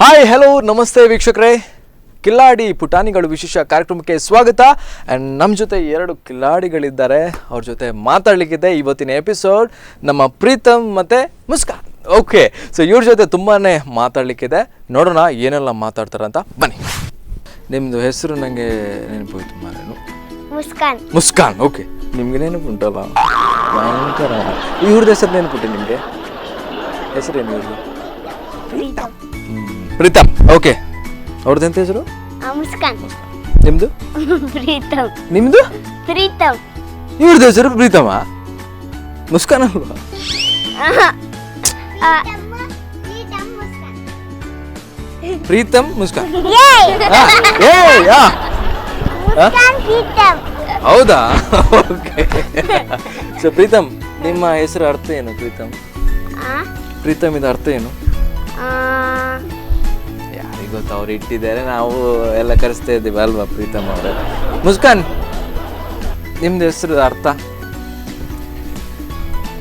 Hi hello ನಮಸ್ತೆ ವೀಕ್ಷಕರೇ, ಕಿಲ್ಲಾಡಿ ಪುಟಾಣಿಗಳು ವಿಶೇಷ ಕಾರ್ಯಕ್ರಮಕ್ಕೆ ಸ್ವಾಗತ. ಆ್ಯಂಡ್ ನಮ್ಮ ಜೊತೆ ಎರಡು ಕಿಲ್ಲಾಡಿಗಳಿದ್ದಾರೆ, ಅವ್ರ ಜೊತೆ ಮಾತಾಡಲಿಕ್ಕಿದೆ. ಇವತ್ತಿನ ಎಪಿಸೋಡ್ ನಮ್ಮ ಪ್ರೀತಮ್ ಮತ್ತು ಮುಸ್ಕಾನ್. ಓಕೆ, ಸೊ ಇವ್ರ ಜೊತೆ ತುಂಬಾ ಮಾತಾಡಲಿಕ್ಕಿದೆ. ನೋಡೋಣ ಏನೆಲ್ಲ ಮಾತಾಡ್ತಾರೆ ಅಂತ. ಬನ್ನಿ. ನಿಮ್ಮದು ಹೆಸರು ನನಗೆ ನೆನಪೋಯ್ತು ಮಾರೇನು? ಮುಸ್ಕಾನ್. ಓಕೆ, ನಿಮಗೆ ನೆನಪುಂಟಲ್ಲ? ಭಯಂಕರ. ಇವ್ರದ್ದು ಹೆಸರು ನೆನಪುಂಟು ನಿಮಗೆ? ಹೆಸರೇನು ಇವ್ರದ್ದು? ಪ್ರೀತಮ್. ಓಕೆ, ಅವ್ರದ್ದು ಎಂತ ಹೆಸರು? ನಿಮ್ದು? ನಿಮ್ದು? ಇವ್ರದ್ದು ಹೆಸರು ಪ್ರೀತಮ? ಮುಸ್ಕಾನ್ ಅಲ್ವಾ? ಪ್ರೀತಮ್ ಮುಸ್ಕಾನ್. ಹೌದಾ? ಓಕೆ. ಸೊ ಪ್ರೀತಮ್, ನಿಮ್ಮ ಹೆಸರು ಅರ್ಥ ಏನು? ಪ್ರೀತಮ್ ಇದು ಅರ್ಥ ಏನು? ಯಾರಿಗೂ ಗೊತ್ತು, ಅವ್ರು ಇಟ್ಟಿದ್ದಾರೆ, ನಾವು ಎಲ್ಲ ಕರೆಸ್ತಾ ಇದ್ದೀವಿ ಅಲ್ವಾ ಪ್ರೀತಮ್ ಅವರೇ. ಮುಸ್ಕಾನ್, ನಿಮ್ದು ಹೆಸರು ಅರ್ಥ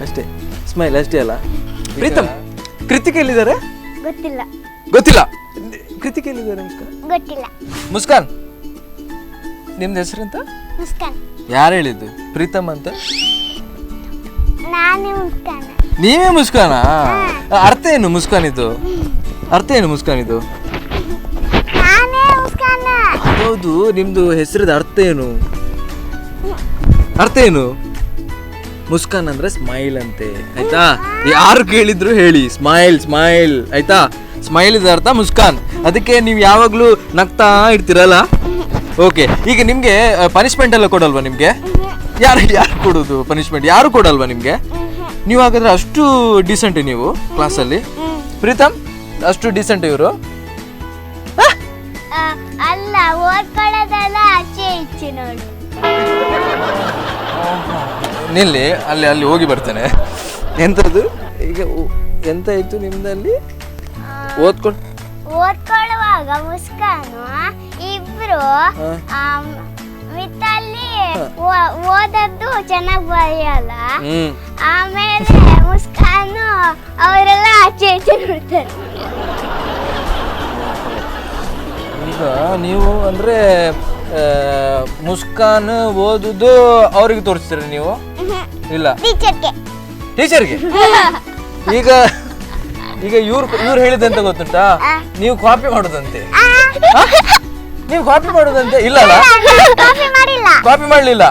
ಅಷ್ಟೇ, ಸ್ಮೈಲ್ ಅಷ್ಟೇ ಅಲ್ಲ? ಪ್ರೀತಮ್, ಕೃತಿಕ ಎಲ್ಲಿದ್ದಾರೆ? ಗೊತ್ತಿಲ್ಲ. ಕೃತಿಕ ಎಲ್ಲಿದ್ದಾರೆ? ಮುಸ್ಕಾನ್, ನಿಮ್ದು ಹೆಸರು ಅಂತ? ಯಾರು ಹೇಳಿದ್ದು ಪ್ರೀತಮ್ ಅಂತ? ನೀವೇ ಮುಸ್ಕಾನ? ಅರ್ಥ ಏನು ಮುಸ್ಕಾನ್ ಇದು? ಅರ್ಥ ಏನು ಮುಸ್ಕಾನ್ ಇದು? ಹೌದು, ನಿಮ್ದು ಹೆಸರದ ಅರ್ಥ ಏನು? ಅರ್ಥ ಏನು? ಮುಸ್ಕಾನ್ ಅಂದ್ರೆ ಸ್ಮೈಲ್ ಅಂತೆ, ಆಯ್ತಾ? ಯಾರು ಕೇಳಿದ್ರು ಹೇಳಿ ಸ್ಮೈಲ್, ಆಯ್ತಾ? ಸ್ಮೈಲ್ ಇದ ಅರ್ಥ ಮುಸ್ಕಾನ್. ಅದಕ್ಕೆ ನೀವು ಯಾವಾಗ್ಲೂ ನಗ್ತಾ ಇರ್ತೀರಲ್ಲ. ಓಕೆ, ಈಗ ನಿಮ್ಗೆ ಪನಿಷ್ಮೆಂಟ್ ಎಲ್ಲ ಕೊಡಲ್ವಾ ನಿಮ್ಗೆ? ಯಾರು ಕೊಡೋದು ಪನಿಷ್ಮೆಂಟ್? ಯಾರು ಕೊಡಲ್ವಾ ನಿಮ್ಗೆ? ನೀವು ಹಾಗಾದ್ರೆ ಅಷ್ಟು ಡೀಸೆಂಟ್ ನೀವು ಕ್ಲಾಸಲ್ಲಿ? ಪ್ರೀತಮ್ ಅಷ್ಟು ಡೀಸೆಂಟ್ ಇವರು? ಅಲ್ಲ, ಓದ್ಕೊಳ್ಳೋದೆಲ್ಲ ಆಚೆ ಈಚೆ ನೋಡು. ನಿಲ್ಲಿ, ಅಲ್ಲಿ ಹೋಗಿ ಬರ್ತೇನೆ. ಎಂಥದ್ದು ಈಗ ಎಂತ ಆಯ್ತು ನಿಮ್ದಲ್ಲಿ? ಓದ್ಕೊಳ್ಳುವಾಗ ಮುಸ್ಕಾನು ಇಬ್ರು ಮಿತ್ತಲ್ಲಿ ಓದದ್ದು ಚೆನ್ನಾಗಿ ಬರೆಯಲ್ಲ, ಆಮೇಲೆ ಮುಸ್ಕಾನು ಅವರೆಲ್ಲ ಆಚೆ ಈಚೆ ನೋಡ್ತಾರೆ. ಈಗ ನೀವು ಅಂದ್ರೆ ಮುಸ್ಕಾನ್ ಓದುದು ಅವ್ರಿಗೆ ತೋರಿಸ್ತೀರ ನೀವು? ಇಲ್ಲ, ಟೀಚರ್ಗೆ. ಈಗ ಇವ್ರು ಹೇಳಿದಂತ ಗೊತ್ತುಂಟಾ? ನೀವು ಕಾಪಿ ಮಾಡೋದಂತೆ. ನೀವು ಕಾಪಿ ಮಾಡೋದಂತೆ? ಇಲ್ಲ ಅಲ್ಲ, ಕಾಪಿ ಮಾಡ್ಲಿಲ್ಲ.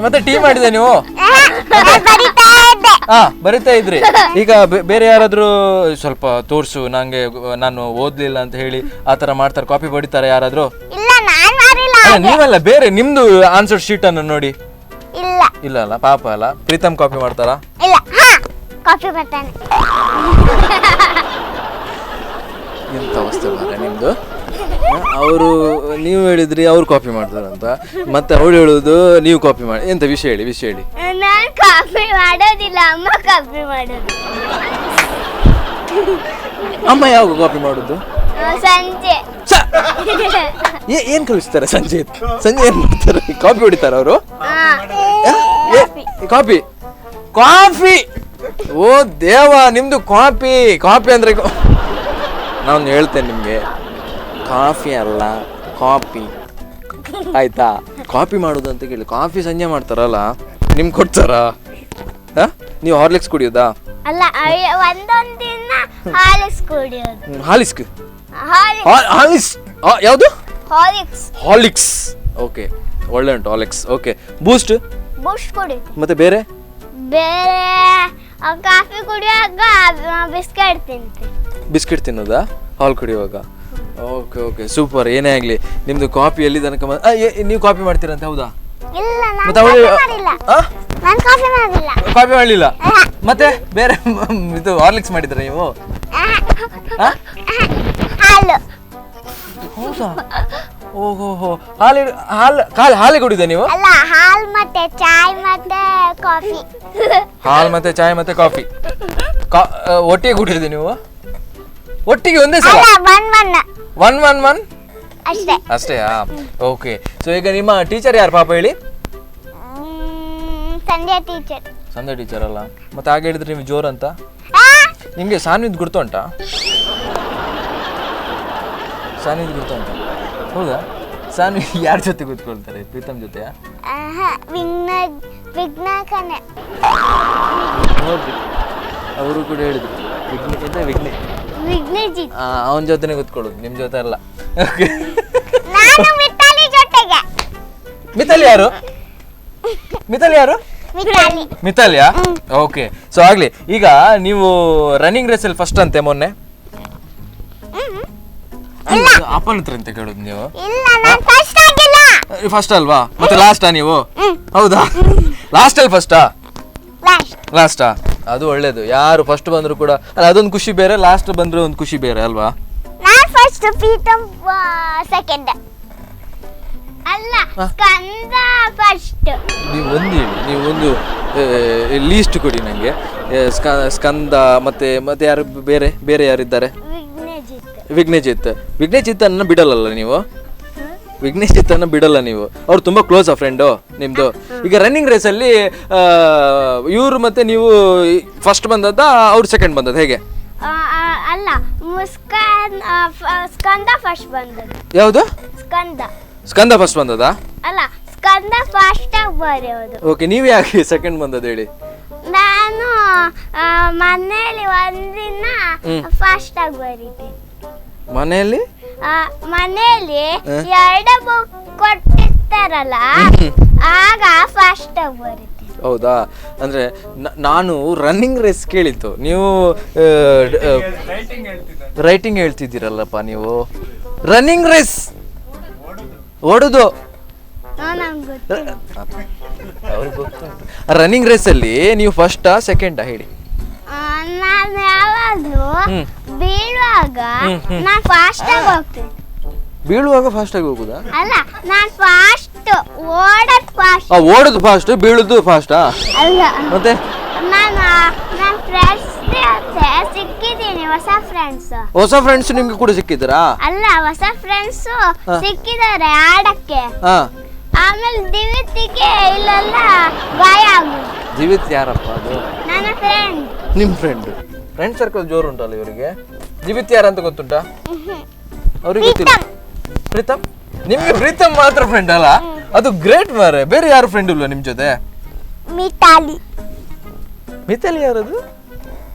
ಮತ್ತೆ ಟೀ ಮಾಡಿದೆ ನೀವು? ಬರಿತಾ ಇದ್ರಿ. ಈಗ ಬೇರೆ ಯಾರಾದ್ರೂ ಸ್ವಲ್ಪ ತೋರ್ಸು ನಂಗೆ, ನಾನು ಓದ್ಲಿಲ್ಲ ಅಂತ ಹೇಳಿ ಆತರ ಮಾಡ್ತಾರೆ, ಕಾಪಿ ಬಡಿತಾರೆ ಯಾರಾದ್ರೂ? ನೀವಲ್ಲ, ಬೇರೆ ನಿಮ್ದು ಆನ್ಸರ್ ಶೀಟ್ ಅನ್ನು ನೋಡಿ. ಇಲ್ಲ ಅಲ್ಲ, ಪಾಪ ಅಲ್ಲ. ಪ್ರೀತಮ್ ಕಾಪಿ ಮಾಡ್ತಾರಾ? ಎಂತ ಅವಸ್ಥೆ ಮಾರೆ ನಿಮ್ದು. ಅವರು ನೀವು ಹೇಳಿದ್ರಿ ಅವ್ರು ಕಾಪಿ ಮಾಡ್ತಾರಂತ, ಮತ್ತೆ ಅವಳು ಹೇಳುದು ನೀವು ಕಾಪಿ ಮಾಡಿ. ಎಂತ ವಿಷಯ ಹೇಳಿ. ನಾನು ಕಾಪಿ ಮಾಡೋದಿಲ್ಲ, ಅಮ್ಮ ಕಾಪಿ ಮಾಡೋದು. ಅಮ್ಮ ಯಾವಾಗ ಕಾಪಿ ಮಾಡುದು? ಸಂಜೆ. ಏನ್ ಕಲಿಸ್ತಾರೆ ಸಂಜೆ ಏನ್ ಮಾಡ್ತಾರೆ? ಕಾಪಿ ಹೊಡಿತಾರ ಅವರು? ಕಾಫಿ. ಓ ದೇವ, ನಿಮ್ದು ಕಾಪಿ ಅಂದ್ರೆ ನಾನು ಹೇಳ್ತೇನೆ ನಿಮ್ಗೆ, ಕಾಫಿ ಅಲ್ಲ ಕಾಪಿ, ಆಯ್ತಾ? ಕಾಪಿ ಮಾಡುದು ಅಂತ ಕೇಳಿ. ಕಾಫಿ ಸಂಜೆ ಮಾಡ್ತಾರಲ್ಲ, ನಿಮ್ಗೆ ಕೊಡ್ತಾರ? ನೀವು ಹಾರ್ಲಿಕ್ಸ್ ಕುಡಿಯೋದಾ? ಅಲ್ಲ, ಒಂದೊಂದ್ ದಿನ ಹಾಲಿಸ್ ಕುಡಿಯೋದು. ಹಾಲಿಸ್ ಯಾವುದು? ಹಾಲಿಕ್ಸ್. ಓಕೆ, ಒಳ್ಳೆ ಉಂಟು ಹಾಲಿಕ್ಸ್. ಓಕೆ, ಬೂಸ್ಟ್ ಕುಡಿಯೋದು. ಮತ್ತೆ ಬೇರೆ ಕಾಫಿ ಕುಡಿಯುವಾಗ ಬಿಸ್ಕೆಟ್ ತಿನ್ನೋದಾ ಹಾಲು ಕುಡಿಯುವಾಗ? Okay, super. ಏನೇ ಆಗ್ಲಿ, ನಿಮ್ದು ಕಾಫಿ ಎಲ್ಲಿ ತನಕ ನೀವು ಕಾಪಿ ಮಾಡ್ತೀರಂತ? ಹೌದಾ? ಕಾಪಿ ಮಾಡಲಿಲ್ಲ. ಮತ್ತೆ ಬೇರೆ ಇದು ಹಾರ್ಲಿಕ್ಸ್ ಮಾಡಿದ್ರ ನೀವು? ಹೌದಾ? ಓಹೋ, ಹಾಲು ಕುಡಿದ ನೀವು? ಹಾಲು ಮತ್ತೆ ಚಾಯ್ ಮತ್ತೆ ಕಾಫಿ. ಹಾಲು ಮತ್ತೆ ಚಾಯ್ ಮತ್ತೆ ಕಾಫಿ ಒಟ್ಟಿಗೆ ಕುಡಿಯೋದು ನೀವು? ಒಟ್ಟಿಗೆ ಒಂದೇ ಸಲ? ಒನ್ ಅಷ್ಟೇ. ಓಕೆ, ಸೊ ಈಗ ನಿಮ್ಮ ಟೀಚರ್ ಯಾರು ಪಾಪ ಹೇಳಿ? ಸಂಧ್ಯಾ ಟೀಚರ್ ಅಲ್ಲ, ಮತ್ತೆ ಹಾಗೆ ಹೇಳಿದ್ರೆ ನೀವು ಜೋರ್ ಅಂತ. ನಿಮ್ಗೆ ಸಾನ್ವಿದ್ ಗುರ್ತು ಉಂಟಾ? ಸಾನ್ವಿ ಗೊತ್ತುಂಟ. ಹೌದಾ? ಸಾನ್ವಿ ಯಾರ ಜೊತೆ ಕೂತ್ಕೊಳ್ತಾರೆ? ಪ್ರೀತಮ್ ಜೊತೆಯಾ? ವಿಘ್ನಾಕನೆ ಹೌದು, ಅವರು ಕೂಡ ಹೇಳಿದ್ರು ವಿಘ್ನಜಿತ್. ಅವನ ಜೊತೆನೆ ಕೂತ್ಕೊಳ್ಳೋದು, ನಿಮ್ಮ ಜೊತೆ ಅಲ್ಲ. ನಾನು ಮಿತಾಲಿ ಜೊತೆಗೆ. ಮಿತಾಲಿ ಯಾರು? ಮಿತಾಲಿಯಾ? ಓಕೆ. ಸೊ ಆಗ್ಲಿ, ಈಗ ನೀವು ರನ್ನಿಂಗ್ ರೇಸ್ ಅಲ್ಲಿ ಫಸ್ಟ್ ಅಂತೆ ಮೊನ್ನೆ. ಅಪ್ಪನ ಹತ್ರ ಅಂತ ಕೇಳೋದು ನೀವು? ಫಸ್ಟ್ ಅಲ್ವಾ? ಮತ್ತೆ ಲಾಸ್ಟಾ ನೀವು? ಹೌದಾ? ಲಾಸ್ಟ್ ಅಲ್ಲಿ ಫಸ್ಟಾ? ಲಾಸ್ಟಾ? ಅದು ಒಳ್ಳೇದು. ಯಾರು ಫಸ್ಟ್ ಬಂದ್ರು ಕೂಡ ಅಲ್ಲ, ಅದೊಂದು ಖುಷಿ ಬೇರೆ, ಲಾಸ್ಟ್ ಬಂದ್ರೆ ಒಂದು ಖುಷಿ ಬೇರೆ ಅಲ್ವಾ? ನಾನು ಫಸ್ಟ್, ಪ್ರೀತಮ್ ಸೆಕೆಂಡ್. ಅಲ್ಲ, ಸ್ಕಂದ ಫಸ್ಟ್. ನೀವು ಒಂದು ಹೇಳಿ, ನೀವು ಒಂದು ಲೀಸ್ಟ್ ಕೊಡಿ ನನಗೆ. ಸ್ಕಂದ ಮತ್ತೆ ಮತ್ತೆ ಯಾರು ಬೇರೆ ಯಾರಿದ್ದಾರೆ? ವಿಘ್ನಜಿತ್ ಅನ್ನ ಬಿಡಲ್ಲ ನೀವು? ವಿಘ್ನೇಶ್ ಅನ್ನ ಬಿಡಲ್ಲ ನೀವು? ಅವ್ರು ತುಂಬಾ ಕ್ಲೋಸ್ ಫ್ರೆಂಡು ನಿಮ್ದು. ಈಗ ರನ್ನಿಂಗ್ ರೇಸ್ ಅಲ್ಲಿ ಇವ್ರು ಮತ್ತೆ ನೀವು ಫಸ್ಟ್ ಬಂದದ್ದ, ಅವ್ರು ಸೆಕೆಂಡ್ ಬಂದದ್ದು, ಹೇಗೆ? ಅಲ್ಲ, ಸ್ಕಂದ ಫಸ್ಟ್ ಬಂದದ್ದು. ಯಾವುದು? ಸ್ಕಂದ ಫಸ್ಟ್ ಬಂದದಾ? ಅಲ್ಲ, ಸ್ಕಂದ ಫಾಸ್ಟ್ ಆಗಿ ಬರೆಯೋದು. ಓಕೆ, ನೀವು ಯಾಕೆ ಸೆಕೆಂಡ್ ಬಂದದ್ದು ಹೇಳಿ? ನಾನು ಮನೆಯಲ್ಲಿ ಒಂದಿನ ಫಾಸ್ಟ್ ಆಗಿ ಬರೀತೀನಿ. ಮನೆಯಲ್ಲಿ ಎರಡು ಬುಕ್ ಕೊಟ್ಟಿರ್ತಾರಲ್ಲ, ಆಗ ಫಾಸ್ಟ್ ಆಗಿ ಬರೀತೀನಿ. ಹೌದಾ? ಅಂದ್ರೆ ನಾನು ರನ್ನಿಂಗ್ ರೇಸ್ ಕೇಳಿತ್ತು, ನೀವು ರೈಟಿಂಗ್ ಹೇಳ್ತಿದ್ದೀರಲ್ಲಪ್ಪ ನೀವು. ರನ್ನಿಂಗ್ ರೇಸ್ ಓಡುದು ರನ್ನಿಂಗ್ ರೇಸ್ ಅಲ್ಲಿ ನೀವು ಫಸ್ಟಾ ಸೆಕೆಂಡಾ ಹೇಳಿ? ನಾನು ಯಾವಾಗಲೂ ಬೀಳುವಾಗ ನಾನು ಫಾಸ್ಟ್ ಆಗಿ ಹೋಗ್ತೀನಿ. ಬೀಳುವಾಗ ಫಾಸ್ಟ್ ಆಗಿ ಹೋಗುದಾ? ಅಲ್ಲ, ನಾನು ಫಾಸ್ಟ್ ಓಡೋದು ಫಾಸ್ಟ್. ಓಡೋದು ಫಾಸ್ಟ್, ಬೀಳುದು ಫಾಸ್ಟಾ? ಅಲ್ಲ, ಮತ್ತೆ ನಾನು ನನ್ನ ಫ್ರೆಂಡ್ಸ್ ಜೊತೆ ಸಿಕ್ಕಿದ್ದೀನಿ. ಹೊಸ ಫ್ರೆಂಡ್ಸ್ ನಿಮ್ಗೆ ಕೂಡ ಸಿಕ್ಕಿದ್ರಾ? ಅಲ್ಲ, ಹೊಸ ಫ್ರೆಂಡ್ಸ್ ಸಿಕ್ಕಿದ್ದಾರೆ ಆಡಕ್ಕೆ. ಆಮೇಲೆ ದಿವಿತಿಗೆ ಇಲ್ಲೆಲ್ಲ ಗಾಯ ಆಗುದು. ದಿವಿತ್ ಯಾರಪ್ಪ ಅದು? ನನ್ನ ಫ್ರೆಂಡ್. ನಿಮ್ ಫ್ರೆಂಡ್ ಸರ್ಕಲ್ ಜೋರು ಉಂಟಲ್ಲ ಇವರಿಗೆ. ದಿವಿತ್ ಯಾರಂತ ಗೊತ್ತುಂಟಾ? ಅವ್ರಿಗೆ ಗೊತ್ತಿಲ್ಲ. ಪ್ರೀತಮ್? ನಿಮ್ಗೆ ಪ್ರೀತಮ್ ಮಾತ್ರ ಫ್ರೆಂಡ್ ಅಲ್ಲ? ಅದು ಗ್ರೇಟ್ ಮಾರೆ. ಬೇರೆ ಯಾರು ಫ್ರೆಂಡ್ ಇಲ್ವಾ ನಿಮ್ ಜೊತೆ? ಮಿತಾಲಿ ಯಾರದು?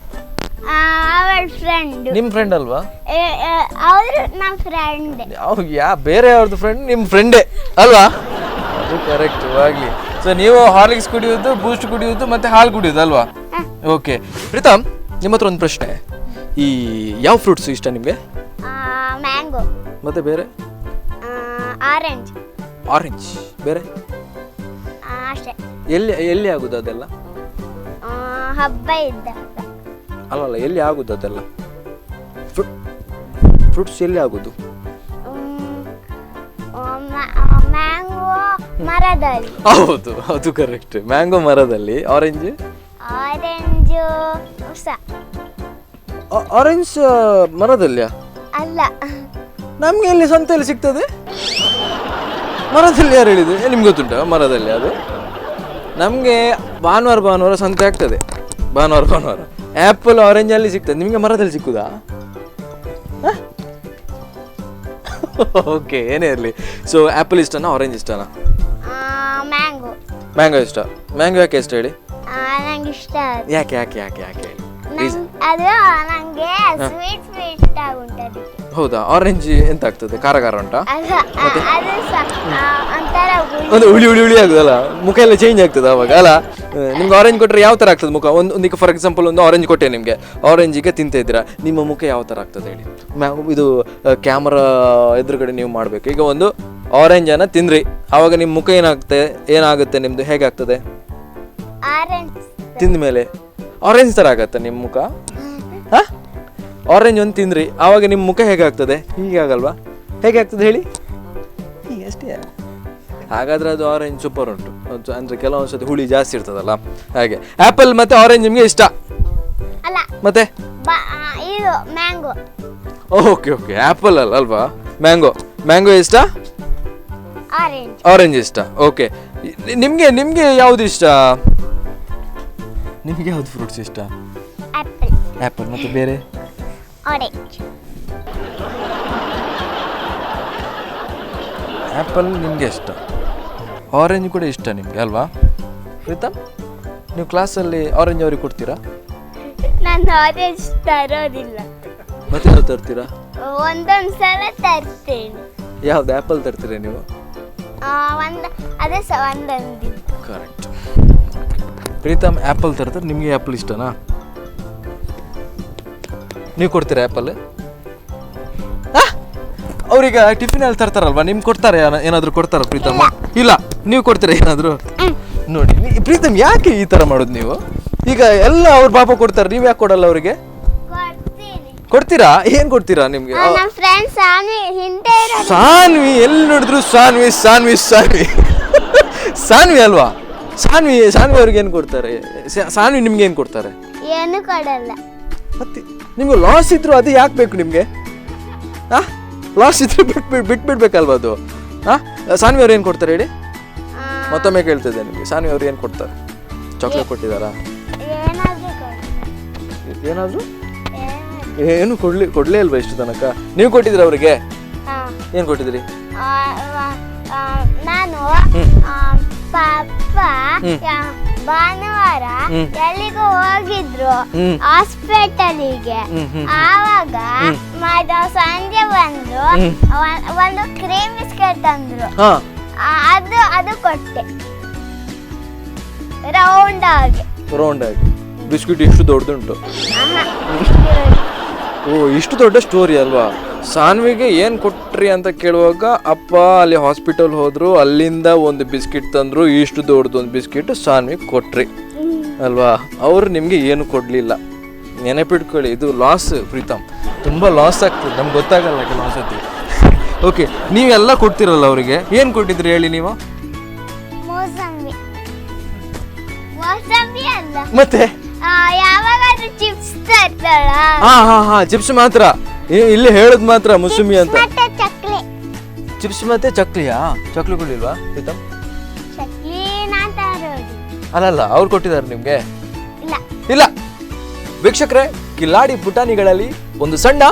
ಅವಳ ಫ್ರೆಂಡ್. ನಿಮ್ ಫ್ರೆಂಡ್ ಅಲ್ವಾ? ಅವರು ನಮ್ಮ ಫ್ರೆಂಡ್. ಬೇರೆ ಯಾವ್ದು ಫ್ರೆಂಡ್? ನಿಮ್ ಫ್ರೆಂಡೇ ಅಲ್ವಾ? ಅದು ಕರೆಕ್ಟ್ ಆಗ್ಲಿ. ಸೊ ನೀವು ಹಾರ್ಲಿಕ್ಸ್ ಕುಡಿಯೋದು, ಬೂಸ್ಟ್ ಕುಡಿಯೋದು, ಮತ್ತೆ ಹಾಲು ಕುಡಿಯೋದು ಅಲ್ವಾ? ಓಕೆ. ಪ್ರೀತಮ್, ನಿಮ್ಮ ಹತ್ರ ಒಂದು ಪ್ರಶ್ನೆ. ಈ ಯಾವ ಫ್ರೂಟ್ಸ್ ಇಷ್ಟ ನಿಮ್ಗೆ? ಮ್ಯಾಂಗೋ. ಮತ್ತೆ ಬೇರೆ? ಆರೆಂಜ್. ಬೇರೆ? ಅಷ್ಟೇ. ಎಲ್ಲಿ ಆಗುದು ಅದೆಲ್ಲ? ಹಬ್ಬ ಇದ್ದಾಗ. ಅಲ್ಲಲ್ಲ, ಎಲ್ಲಿ ಆಗುದು ಅದೆಲ್ಲ? ಫ್ರೂಟ್ಸ್ ಎಲ್ಲಿ ಆಗುದು? ಮ್ಯಾಂಗೋ ಮರದಲ್ಲಿ. ಹೌದು, ಅದು ಕರೆಕ್ಟ್. ಮ್ಯಾಂಗೋ ಮರದಲ್ಲಿ. ಆರೆಂಜ್ ಮರದಲ್ಲಿಯಾ? ಅಲ್ಲ, ನಮ್ಗೆ ಎಲ್ಲಿ ಸಂತೆಯಲ್ಲಿ ಸಿಗ್ತದೆ? ಮರದಲ್ಲಿ ಯಾರು ಹೇಳಿದ್ರು? ನಿಮ್ಗೆ ಗೊತ್ತುಂಟ ಮರದಲ್ಲಿ? ಅದು ನಮ್ಗೆ ಭಾನುವಾರ ಸಂತೆ ಆಗ್ತದೆ. ಭಾನುವಾರ ಆ್ಯಪಲ್ ಆರೆಂಜ್ ಅಲ್ಲಿ ಸಿಗ್ತದೆ. ನಿಮ್ಗೆ ಮರದಲ್ಲಿ ಸಿಕ್ಕುದಾ? ಓಕೆ, ಏನೇ ಇರಲಿ. ಸೊ ಆ್ಯಪಲ್ ಇಷ್ಟನಾ, ಆರೆಂಜ್ ಇಷ್ಟನಾ? ಮ್ಯಾಂಗೋ ಇಷ್ಟ. ಮ್ಯಾಂಗೋ ಯಾಕೆ ಇಷ್ಟ ಹೇಳಿ? ನಂಗೆ ಇಷ್ಟ. ಯಾಕೆ ಹೇಳಿ? ಅದು ನಂಗೆ ಸ್ವೀಟ್ ಸ್ವೀಟ್ ಆಗುಂಟದು. ಹೌದಾ? ಆರೆಂಜ್ ಎಂತ ಆಗ್ತದೆ? ಖಾರ ಉಂಟಾ? ಅದು ಹುಳಿ ಆಗುದಲ್ಲ, ಮುಖ ಎಲ್ಲ ಚೇಂಜ್ ಆಗ್ತದೆ ಅವಾಗ ಅಲ್ಲ? ನಿಮ್ಗೆ ಆರೆಂಜ್ ಕೊಟ್ಟರೆ ಯಾವ ಥರ ಆಗ್ತದೆ ಮುಖ? ಒಂದಕ್ಕೆ ಫಾರ್ ಎಕ್ಸಾಂಪಲ್ ಒಂದು ಆರೆಂಜ್ ಕೊಟ್ಟೆ ನಿಮಗೆ, ಆರೆಂಜಿಗೆ ತಿಂತ ಇದ್ದೀರಾ, ನಿಮ್ಮ ಮುಖ ಯಾವ ಥರ ಆಗ್ತದೆ ಹೇಳಿ? ಇದು ಕ್ಯಾಮ್ರಾ ಎದುರುಗಡೆ ನೀವು ಮಾಡಬೇಕು. ಈಗ ಒಂದು ಆರೆಂಜನ್ನು ತಿಂದ್ರಿ, ಆವಾಗ ನಿಮ್ಮ ಮುಖ ಏನಾಗುತ್ತೆ ನಿಮ್ಮದು? ಹೇಗಾಗ್ತದೆ ತಿಂದ ಮೇಲೆ? ಆರೆಂಜ್ ಥರ ಆಗತ್ತೆ ನಿಮ್ಮ ಮುಖ? ಹಾಂ, ಆರೆಂಜ್ ಒಂದು ತಿಂದ್ರಿ, ಆವಾಗ ನಿಮ್ಮ ಮುಖ ಹೇಗಾಗ್ತದೆ? ಹೀಗೆ ಆಗಲ್ವಾ? ಹೇಗೆ ಆಗ್ತದೆ ಹೇಳಿ? ಹೀಗೆ ಅಷ್ಟೇ. ಹಾಗಾದ್ರೆ ಅದು ಆರೆಂಜ್ ಸೂಪರ್ ಉಂಟು. ಅಂದರೆ ಕೆಲವೊಂದ್ಸತಿ ಹುಳಿ ಜಾಸ್ತಿ ಇರ್ತದಲ್ಲ, ಹಾಗೆ. ಆ್ಯಪಲ್ ಮತ್ತು ಆರೆಂಜ್ ನಿಮಗೆ ಇಷ್ಟ? ಅಲ್ಲ, ಮತ್ತೆ ಇದು ಮ್ಯಾಂಗೋ. ಓಕೆ, ಆ್ಯಪಲ್ ಅಲ್ವಾ? ಮ್ಯಾಂಗೋ ಇಷ್ಟ? ಆರೆಂಜ್ ಇಷ್ಟ. ಓಕೆ. ನಿಮಗೆ ಯಾವುದು ಇಷ್ಟ? ನಿಮಗೆ ಯಾವ್ದು ಫ್ರೂಟ್ಸ್ ಇಷ್ಟ? ಆ್ಯಪಲ್. ಮತ್ತೆ ಬೇರೆ? ಆ್ಯಪಲ್ ನಿಮಗೆ ಇಷ್ಟ, ಆರೆಂಜ್ ಕೂಡ ಇಷ್ಟ ನಿಮಗೆ ಅಲ್ವಾ ಪ್ರೀತಮ್? ನೀವು ಕ್ಲಾಸಲ್ಲಿ ಆರೆಂಜ್ ಅವ್ರಿಗೆ ಕೊಡ್ತೀರಾ? ನಾನು ಆರೆಂಜ್ ತರೋದಿಲ್ಲ. ಮತ್ತೆ ಯಾವ್ದು ತರ್ತೀರಾ? ಒಂದೊಂದು ಸಲ ತರ್ತೇನೆ. ಯಾವ್ದು ಆ್ಯಪಲ್ ತರ್ತೀರಾ ನೀವು? ಅದೇ ಒಂದೊಂದು. ಕರೆಕ್ಟ್. ಪ್ರೀತಮ್ ಆ್ಯಪಲ್ ತರ್ತಾರೆ, ನಿಮಗೆ ಆ್ಯಪಲ್ ಇಷ್ಟನಾ? ನೀವು ಕೊಡ್ತೀರಾ ಆ್ಯಪಲ್? ಅವ್ರೀಗ ಟಿಫಿನಲ್ಲಿ ತರ್ತಾರಲ್ವಾ, ನಿಮ್ಗೆ ಕೊಡ್ತಾರೆ? ಏನಾದರೂ ಕೊಡ್ತಾರ ಪ್ರೀತಮ್? ಇಲ್ಲ, ನೀವು ಕೊಡ್ತೀರಾ ಏನಾದರೂ? ನೋಡಿ ಪ್ರೀತಮ್, ಯಾಕೆ ಈ ಥರ ಮಾಡೋದು ನೀವು? ಈಗ ಎಲ್ಲ ಅವ್ರ ಪಾಪ ಕೊಡ್ತಾರೆ, ನೀವು ಯಾಕೆ ಕೊಡಲ್ಲ ಅವರಿಗೆ? ಕೊಡ್ತೀರಾ? ಏನು ಕೊಡ್ತೀರಾ ನಿಮಗೆ? ನಮ್ಮ ಫ್ರೆಂಡ್ಸ್ ಹಿಂದೆ ಸಾನ್ವಿ, ಎಲ್ಲಿ ನೋಡಿದ್ರು ಸಾನ್ವಿ ಸಾನ್ವಿ ಸಾನ್ವಿ ಸಾನ್ವಿ ಅಲ್ವಾ? ಸಾನ್ವಿ ಅವ್ರಿಗೆ ಏನು ಕೊಡ್ತಾರೆ? ಸಾನ್ವಿ ನಿಮ್ಗೆ ಏನು ಕೊಡ್ತಾರೆ? ಏನು ಕೊಡಲ್ಲ. ಮತ್ತೆ ನಿಮ್ಗೆ ಲಾಸ್ ಇದ್ರು ಅದು ಯಾಕೆ ಬೇಕು ನಿಮಗೆ? ಲಾಸ್ ಇದ್ರೆ ಬಿಟ್ಬಿಡ್ಬೇಕಲ್ವಾ ಅದು? ಸಾನ್ವಿ ಅವ್ರು ಏನು ಕೊಡ್ತಾರೆ ಹೇಳಿ? ಮತ್ತೊಮ್ಮೆ ಕೇಳ್ತಿದ್ದೆ ನಿಮಗೆ, ಸಾನ್ವಿ ಅವ್ರು ಏನು ಕೊಡ್ತಾರೆ? ಚಾಕ್ಲೇಟ್ ಕೊಟ್ಟಿದ್ದಾರಾ? ಏನಾದರೂ ಏನು ಕೊಡ್ಲೇ ಅಲ್ವಾ ಇಷ್ಟು ತನಕ? ನೀವು ಕೊಟ್ಟಿದ್ರಿ ಅವರಿಗೆ? ಏನು ಕೊಟ್ಟಿದ್ರಿ? ನಾನು ಪಾಪ ಭಾನುವಾರ ಎಲ್ಲಿಗೂ ಹೋಗಿದ್ರು ಹಾಸ್ಪಿಟಲಿಗೆ. ಆವಾಗ ಸಂಜೆ ಬಂದ್ರು, ಒಂದು ಕ್ರೀಮ್ ಬಿಸ್ಕೆಟ್ ತಂದ್ರು. ಅದು ಕೊಟ್ಟೆ ರೌಂಡ್ ಆಗಿ. ಬಿಸ್ಕಿಟ್ ಇಷ್ಟು ದೊಡ್ಡದುಂಟು? ಓ, ಇಷ್ಟು ದೊಡ್ಡ ಸ್ಟೋರಿ ಅಲ್ವಾ? ಸಾನ್ವಿಗೆ ಏನು ಕೊಟ್ರಿ ಅಂತ ಕೇಳುವಾಗ ಅಪ್ಪ ಅಲ್ಲಿ ಹಾಸ್ಪಿಟಲ್ ಹೋದ್ರು, ಅಲ್ಲಿಂದ ಒಂದು ಬಿಸ್ಕಿಟ್ ತಂದ್ರು, ಇಷ್ಟು ದೊಡ್ಡದು ಒಂದು ಬಿಸ್ಕಿಟ್ ಸಾನ್ವಿ ಕೊಟ್ರಿ ಅಲ್ವಾ? ಅವ್ರು ನಿಮಗೆ ಏನು ಕೊಡಲಿಲ್ಲ. ನೆನಪಿಟ್ಕೊಳ್ಳಿ, ಇದು ಲಾಸ್ ಪ್ರೀತಮ್, ತುಂಬ ಲಾಸ್ ಆಗ್ತದೆ, ನಮ್ಗೆ ಗೊತ್ತಾಗಲ್ಲ ಲಾಸ್ ಆಗ್ತದೆ. ಓಕೆ, ನೀವೆಲ್ಲ ಕೊಡ್ತಿರಲ್ಲ ಅವರಿಗೆ, ಏನು ಕೊಟ್ಟಿದ್ರಿ ಹೇಳಿ ನೀವು? ಮೋಸಂಬಿ ಅಲ್ಲ, ಮತ್ತೆ ಯಾವಾಗಾದ್ರೂ ಚಿಪ್ಸ್ ತರ್ತಾಳ. ಹಾ ಚಿಪ್ಸ್ ಮಾತ್ರ, ಇಲ್ಲಿ ಹೇಳದ್ ಮಾತ್ರ ಮುಸುಮಿ ಅಂತ. ಮತ್ತೆ ಚಕ್ಲಿ. ಚಿಪ್ಸ್ ಮತ್ತೆ ಚಕ್ಲಿಯಾ? ಚಕ್ಲಿ ಕೊಡ್ಲಿಲ್ವಾ ಪ್ರೀತಮ್? ಚಕ್ಲಿ ನಾನ್ ತರೋದು. ಅಲ್ಲಲ್ಲ, ಅವ್ರು ಕೊಟ್ಟಿದ್ದಾರೆ ನಿಮ್ಗೆ? ಇಲ್ಲ. ವೀಕ್ಷಕರೇ, ಕಿಲಾಡಿ ಪುಟಾಣಿಗಳಲ್ಲಿ ಒಂದು ಸಣ್ಣ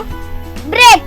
ಬ್ರೇಕ್.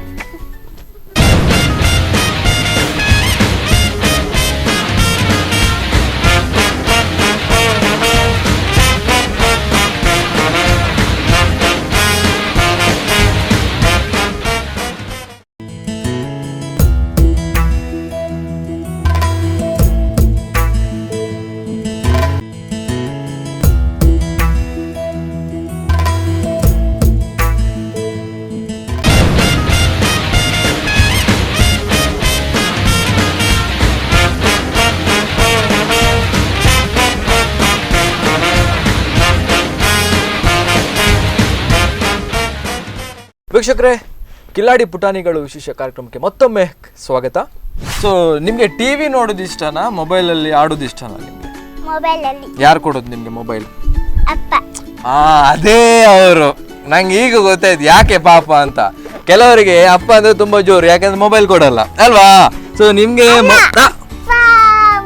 ವೀಕ್ಷಕರೇ, ಕಿಲಾಡಿ ಪುಟಾಣಿಗಳು ವಿಶೇಷ ಕಾರ್ಯಕ್ರಮಕ್ಕೆ ಮತ್ತೊಮ್ಮೆ ಸ್ವಾಗತ. ಸೊ ನಿಮಗೆ ಟಿವಿ ನೋಡೋದು ಇಷ್ಟನಾ, ಮೊಬೈಲಲ್ಲಿ ಆಡೋದು ಇಷ್ಟನಾ ನಿಮಗೆ? ಮೊಬೈಲಲ್ಲಿ. ಯಾರು ಕೊಡೋದು ನಿಮಗೆ ಮೊಬೈಲ್? ಅಪ್ಪ. ಅದೇ ಅವರು. ನಂಗೆ ಈಗ ಗೊತ್ತಾಯ್ತು ಯಾಕೆ ಪಾಪ ಅಂತ. ಕೆಲವರಿಗೆ ಅಪ್ಪ ಅಂದ್ರೆ ತುಂಬಾ ಜೋರು, ಯಾಕಂದ್ರೆ ಮೊಬೈಲ್ ಕೊಡಲ್ಲ ಅಲ್ವಾ? ಸೊ ನಿಮ್ಗೆ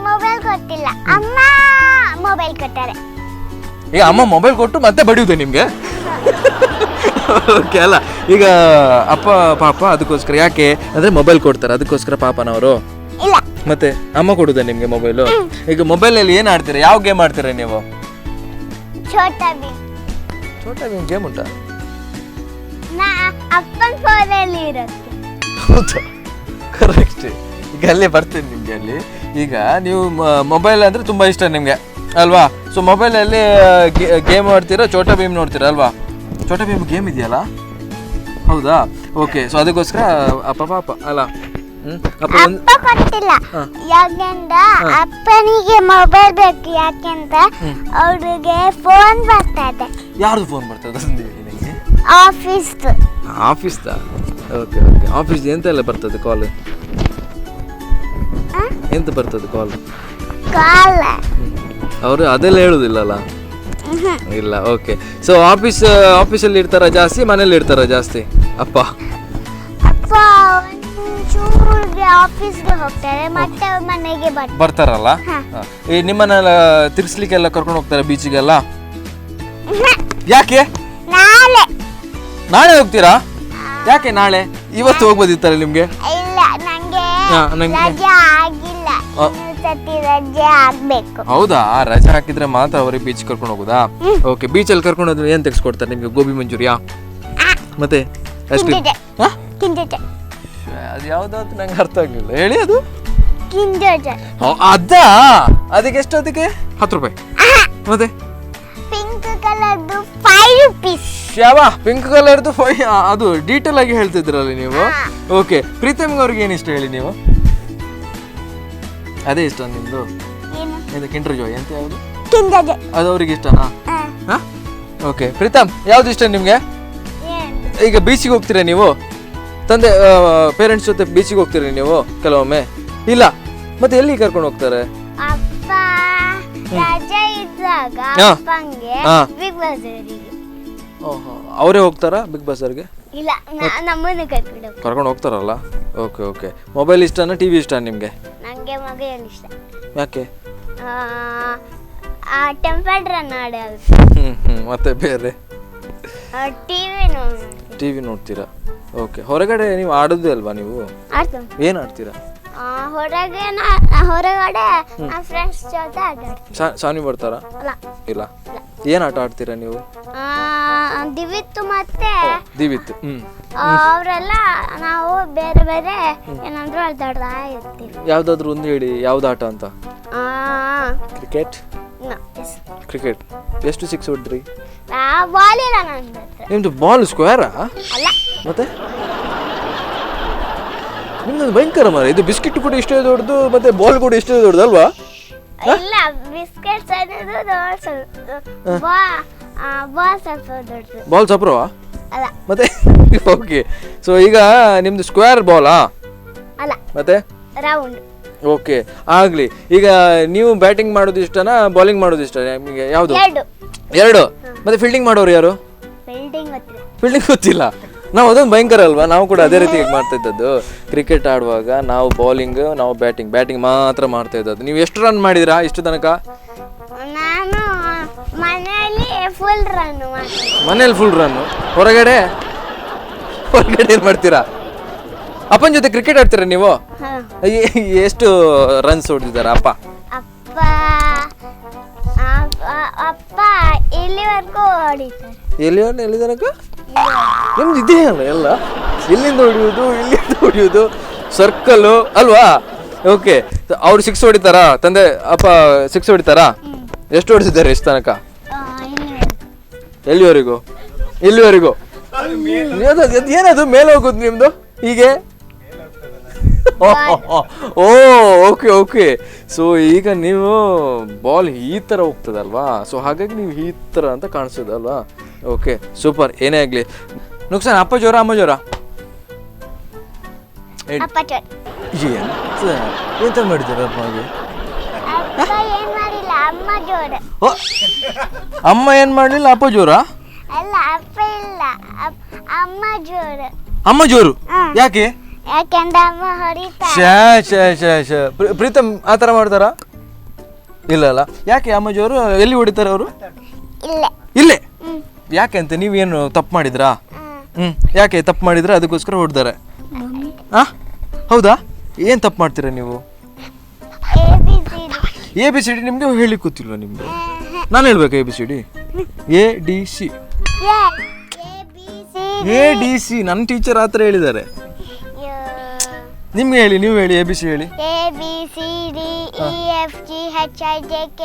ಮೊಬೈಲ್ ಕೊಟ್ಟಿಲ್ಲ, ಅಮ್ಮ ಮೊಬೈಲ್ ಕೊಟ್ಟಾರೆ. ಈಗ ಅಮ್ಮ ಮೊಬೈಲ್ ಕೊಟ್ಟು ಮತ್ತೆ ಬಡಿಯುವುದೇ ನಿಮ್ಗೆ? ಓಕೆ ಅಲ್ಲ, ಈಗ ಅಪ್ಪ ಪಾಪ ಅದಕ್ಕೋಸ್ಕರ, ಯಾಕೆ ಅಂದ್ರೆ ಮೊಬೈಲ್ ಕೊಡ್ತಾರೆ ಅದಕ್ಕೋಸ್ಕರ ಪಾಪನವರು? ಇಲ್ಲ. ಮತ್ತೆ ಅಮ್ಮ ಕೊಡುದ ನಿಮ್ಗೆ ಮೊಬೈಲು? ಈಗ ಮೊಬೈಲಲ್ಲಿ ಏನು ಆಡ್ತೀರಾ, ಯಾವ ಗೇಮ್ ಆಡ್ತೀರಾ ನೀವು? ಛೋಟಾ ಭೀಮ್. ಛೋಟಾ ಭೀಮ್ ಗೇಮ್ ಉಂಟಾ? ಅಪ್ಪನ ಫೋನಲ್ಲಿ ಇರುತ್ತೆ. ಹೌದಾ? ಕರೆಕ್ಟ್. ಈಗ ಅಲ್ಲೇ ಬರ್ತೀನಿ ನಿಮ್ಗೆ ಅಲ್ಲಿ. ಈಗ ನೀವು ಮೊಬೈಲ್ ಅಂದ್ರೆ ತುಂಬಾ ಇಷ್ಟ ನಿಮ್ಗೆ ಅಲ್ವಾ? ಸೊ ಮೊಬೈಲಲ್ಲಿ ಗೇಮ್ ಆಡ್ತೀರಾ, ಛೋಟಾ ಭೀಮ್ ನೋಡ್ತೀರಾ ಅಲ್ವಾ? ಛೋಟಾ ಭೀಮ್ ಗೇಮ್ ಇದೆಯಲ್ಲ, ಹೌದಾ? ಓಕೆ, ಸೊ ಅದಕ್ಕೋಸ್ಕರ ಅಪ್ಪ ಪಾಪ ಅಲ್ಲ? ಅಪ್ಪ ಕೊಟ್ಟಿಲ್ಲ, ಯಾಕೆಂದ್ರೆ ಅಪ್ಪನಿಗೆ ಮೊಬೈಲ್ ಬೇಕು, ಯಾಕೆಂತ ಅವ್ರಿಗೆ ಫೋನ್ ಬರ್ತದೆ. ಯಾರ್ದು ಫೋನ್ ಬರ್ತದೆ? ಆಫೀಸ್ದ? Okay okay. ಆಫೀಸ್ ಎಂತೆಲ್ಲ ಬರ್ತದೆ ಕಾಲ್? ಎಂತ ಬರ್ತದೆ ಕಾಲ್? ಅವರು ಅದೆಲ್ಲ ಹೇಳುದಿಲ್ಲಲ್ಲ? ಇಲ್ಲ. ಓಕೆ. ಸೊ ಆಫೀಸಲ್ಲಿ ಇರ್ತಾರ ಜಾಸ್ತಿ, ಮನೇಲಿ ಇರ್ತಾರ ಜಾಸ್ತಿ ಅಪ್ಪ? ಆಫೀಸ್ಗೆ ಹೋಗ್ತಾರೆ, ಮತ್ತೆ ಮನೆಗೆ ಬರ್ತಾರಲ್ಲ? ಈ ನಿಮ್ಮನ್ನೆಲ್ಲ ತಿರ್ಸ್ಲಿಕ್ಕೆಲ್ಲ ಕರ್ಕೊಂಡು ಹೋಗ್ತಾರೆ ಬೀಚಿಗೆಲ್ಲ? ಯಾಕೆ? ನಾಳೆ ಹೋಗ್ತೀರಾ? ಯಾಕೆ ನಾಳೆ? ಇವತ್ತು ಹೋಗ್ಬೋದಿತ್ತಲ್ಲ ನಿಮ್ಗೆ? ಇಲ್ಲ, ನಂಗೆ ರಜೆ ಆಗಿಲ್ಲ, ಇನ್ನೊಂದ್ ಸತಿ ರಜೆ ಆಗ್ಬೇಕು. ಹೌದಾ, ರಜೆ ಹಾಕಿದ್ರೆ ಮಾತ್ರ ಅವ್ರಿಗೆ ಬೀಚ್ ಕರ್ಕೊಂಡು ಹೋಗುದಾ? ಓಕೆ, ಬೀಚಲ್ಲಿ ಕರ್ಕೊಂಡು ಹೋದ್ರೆ ಏನ್ ತೆಗೆಸ್ಕೊಡ್ತಾರೆ ನಿಮ್ಗೆ? ಗೋಬಿ ಮಂಚೂರಿಯಾ ಮತ್ತೆ ಐಸ್ ಕ್ರೀಮ್? ಅದು ಯಾವ್ದಾದ್ರು ನಂಗೆ ಅರ್ಥ ಆಗ್ಲಿಲ್ಲ, ಹೇಳಿ ಅದು. ಅದಕ್ಕೆ ಎಷ್ಟು? ಅದಕ್ಕೆ 10 ರೂಪಾಯಿ. ಮತ್ತೆ ಪಿಂಕ್ ಕಲರ್ದು 5 ರೂಪೀಸ್. ಯಾವ ಪಿಂಕ್ ಕಲರ್ದು 5? ಅದು ಡೀಟೇಲ್ ಆಗಿ ಹೇಳ್ತಿದ್ರಲ್ಲ ನೀವು. ಓಕೆ, ಪ್ರೀತಮ್ ಅವ್ರಿಗೆ ಏನು ಇಷ್ಟ ಹೇಳಿ ನೀವು? ಅದೇ ಇಷ್ಟ ನಿಮ್ದು? ಇದು ಕಿಂಡರ್ ಜಾಯ್ ಅಂತ ಯಾವುದು? ಅದು ಅವ್ರಿಗೆ ಇಷ್ಟನಾ? ಓಕೆ, ಪ್ರೀತಮ್ ಯಾವ್ದು ಇಷ್ಟ ನಿಮ್ಗೆ? ಈಗ ಬೀಚಿಗೆ ಹೋಗ್ತೀರಾ ನೀವು? ತಂದೆ ಪೇರೆಂಟ್ಸ್ ಜೊತೆ ಬೀಚಿಗೆ ಹೋಗ್ತೀರಾ ನೀವು ಕೆಲವೊಮ್ಮೆ? ಇಲ್ಲ, ಮತ್ತೆ ಎಲ್ಲಿ ಕರ್ಕೊಂಡು ಹೋಗ್ತಾರೆ? ಅಪ್ಪ ರಜೆ ಇದ್ದಾಗ ಅಪ್ಪಂಗೆ ಬಿಗ್ ಬಜಾರಿಗೆ. ಓಹೋ, ಅವರೇ ಹೋಗ್ತಾರಾ ಬಿಗ್ ಬಜಾರ್ಗೆ? ಇಲ್ಲ, ನಮ್ಮನ್ನು ಕರ್ಕೊಂಡು ಹೋಗ್ತಾರಲ್ಲ. Okay okay. ಮೊಬೈಲ್ ಇಷ್ಟನಾ ಟಿವಿ ಇಷ್ಟ ನಿಮ್ಗೆ? ನಂಗೆ ಮೊಬೈಲ್ ಇಷ್ಟ. ಯಾಕೆ? ಟೆಂಪಲ್ ರನ್ ಆಡೋದು. ಮತ್ತೆ ಬೇರೆ? ಟಿವಿ ನೋಡ್ತೀರಾ? ಓಕೆ. ಹೊರಗಡೆ ನೀವು ಆಡೋದೇ ಅಲ್ವಾ ನೀವು? ಏನು ಆಡ್ತೀರಾ? ಹೊರಗಡೆ ಫ್ರೆಂಡ್ಸ್ ಜೊತೆ ಆಟಾಡ್ತೀವಿ. ಸಾನಿ ಬರ್ತಾರಾ? ಇಲ್ಲ. ಏನ್ ಆಟ ಆಡ್ತೀರಾ ನೀವು? ದಿವಿತ್ತು ಮತ್ತೆ ದಿವಿತ್ತು. ಅವರೆಲ್ಲ ನಾವು ಬೇರೆ ಬೇರೆ ಏನಾದ್ರು ಆಡ್ತಾ ಇರ್ತೀವಿ. ಯಾವ್ದಾದ್ರು ಒಂದು ಹೇಳಿ, ಯಾವ್ದು ಆಟ ಅಂತ? ಕ್ರಿಕೆಟ್. ಕ್ರಿಕೆಟ್ ಎಷ್ಟು 6 ಹೊಡ್ರಿ? ಬಾಲ್ ಇಲ್ಲ ನನ್ನ ಹತ್ರ. ನಿಮ್ದು ಬಾಲ್ ಸ್ಕ್ವೇರಾ? ಅಲ್ಲ. ಮತ್ತೆ ನಿಮ್ದು ಭಯಂಕರ ಮಾರ. ಇದು ಬಿಸ್ಕಿಟ್ ಕೂಡ ಇಷ್ಟೇ ದೊಡ್ಡದು, ಮತ್ತೆ ಬಾಲ್ ಕೂಡ ಇಷ್ಟೇ ದೊಡ್ಡದು ಅಲ್ವಾ? ಇಲ್ಲ, ಬಿಸ್ಕೆಟ್ಸ್ ಅನ್ನೋದು ಬಾಲ್ ಸ್ವಲ್ಪ ದೊಡ್ಡದು. ಬಾಲ್ ಸಪ್ರವಾ? ಅಲ್ಲ. ಮತ್ತೆ ಓಕೆ. ಸೊ ಈಗ ನಿಮ್ದು ಸ್ಕ್ವೇರ್ ಬಾಲಾ? ಅಲ್ಲ. ಮತ್ತೆ ರೌಂಡ್. ಓಕೆ, ಆಗ್ಲಿ. ಈಗ ನೀವು ಬ್ಯಾಟಿಂಗ್ ಮಾಡೋದು ಇಷ್ಟನಾ ಬಾಲಿಂಗ್ ಮಾಡೋದು ಇಷ್ಟ ನಿಮಗೆ? ಯಾವುದು? ಎರಡು. ಮತ್ತೆ ಫೀಲ್ಡಿಂಗ್ ಮಾಡೋರು ಯಾರು? ಫೀಲ್ಡಿಂಗ್ ಗೊತ್ತಿಲ್ಲ. ನಾವು ಅದೊಂದು ಭಯಂಕರ ಅಲ್ವಾ? ನಾವು ಕೂಡ ಅದೇ ರೀತಿ ಮಾಡ್ತಾ ಇದ್ದದ್ದು. ಕ್ರಿಕೆಟ್ ಆಡುವಾಗ ನಾವು ಬೌಲಿಂಗ್, ನಾವು ಬ್ಯಾಟಿಂಗ್ ಮಾತ್ರ ಮಾಡ್ತಾ ಇದ್ದದ್ದು. ನೀವು ಎಷ್ಟು ರನ್ ಮಾಡಿದಿರಾ ಇಷ್ಟು ತನಕ? ನಾನು ಮನೆಯಲ್ಲಿ ಫುಲ್ ರನ್. ಮನೇಲಿ ಫುಲ್ ರನ್? ಹೊರಗಡೆ ಏನ್ ಮಾಡ್ತೀರಾ? ಅಪ್ಪನ ಜೊತೆ ಕ್ರಿಕೆಟ್ ಆಡ್ತೀರಾ ನೀವು? ಎಷ್ಟು ರನ್ಸ್ ಹೊಡೆದಿದ್ದಾರೆ ಅಪ್ಪ? ಅಪ್ಪ ಇಲ್ಲಿವರೆಗೂ ಹೊಡಿತಾರೆ. ಎಲ್ಲಿ ತನಕ? ನಿಮ್ದು ಇದೇ ಅಲ್ಲ ಎಲ್ಲ? ಇಲ್ಲಿಂದ ಹೊಡಿಯೋದು ಸರ್ಕಲ್ ಅಲ್ವಾ? ಓಕೆ. ಅವ್ರು 6 ಹೊಡಿತಾರಾ? ತಂದೆ ಅಪ್ಪ 6 ಹೊಡಿತಾರಾ? ಎಷ್ಟು ಹೊಡಿಸಿದ್ದಾರೆ ಎಷ್ಟು ತನಕ? ಎಲ್ಲಿವರೆಗೂ? ಏನದು ಮೇಲೆ ಹೋಗುದು ನಿಮ್ದು ಹೀಗೆ? Okay okay. ಸೊ ಈಗ ನೀವು ಬಾಲ್ ಈ ಥರ ಹೋಗ್ತದಲ್ವಾ? ಸೊ ಹಾಗಾಗಿ ನೀವು ಈ ಥರ ಅಂತ ಕಾಣಿಸೋದಲ್ವಾ? Okay, super. ಏನೇ ಆಗಲಿ. ನುಕ್ಸಾನ್ ಅಪ್ಪ ಜೋರ ಅಮ್ಮ ಜೋರ? ಎಂತ ಮಾಡಿದ್ದಾರೆ ಅಮ್ಮಗೆ? ಅಮ್ಮ ಏನ್ ಮಾಡಲಿಲ್ಲ, ಅಪ್ಪ ಜೋರ? ಅಮ್ಮ ಜೋರು ಯಾಕೆ? ಪ್ರೀತಮ್ ಆ ಥರ ಮಾಡ್ತಾರಾ? ಇಲ್ಲ ಅಲ್ಲ. ಯಾಕೆ ಅಮ್ಮ ಜೋರು? ಎಲ್ಲಿ ಹೊಡಿತಾರೆ ಅವರು? ಇಲ್ಲೇ. ಯಾಕೆ ಅಂತ? ನೀವೇನು ತಪ್ಪು ಮಾಡಿದ್ರಾ? ಯಾಕೆ ತಪ್ಪು ಮಾಡಿದ್ರೆ ಅದಕ್ಕೋಸ್ಕರ ಹೊಡ್ದಾರೆ? ಹೌದಾ? ಏನು ತಪ್ಪು ಮಾಡ್ತೀರಾ ನೀವು? ABCD ನಿಮ್ಗೆ ಹೇಳಿ ಗೊತ್ತಿಲ್ವಾ ನಿಮ್ಗೆ? ನಾನು ಹೇಳ್ಬೇಕಾ ABCD? ADC ನನ್ನ ಟೀಚರ್ ಆ ಥರ ಹೇಳಿದ್ದಾರೆ. ನಿಮ್ಗೆ ಹೇಳಿ, ನೀವು ಹೇಳಿ ABC ಹೇಳಿ. ABCD EFG HIJK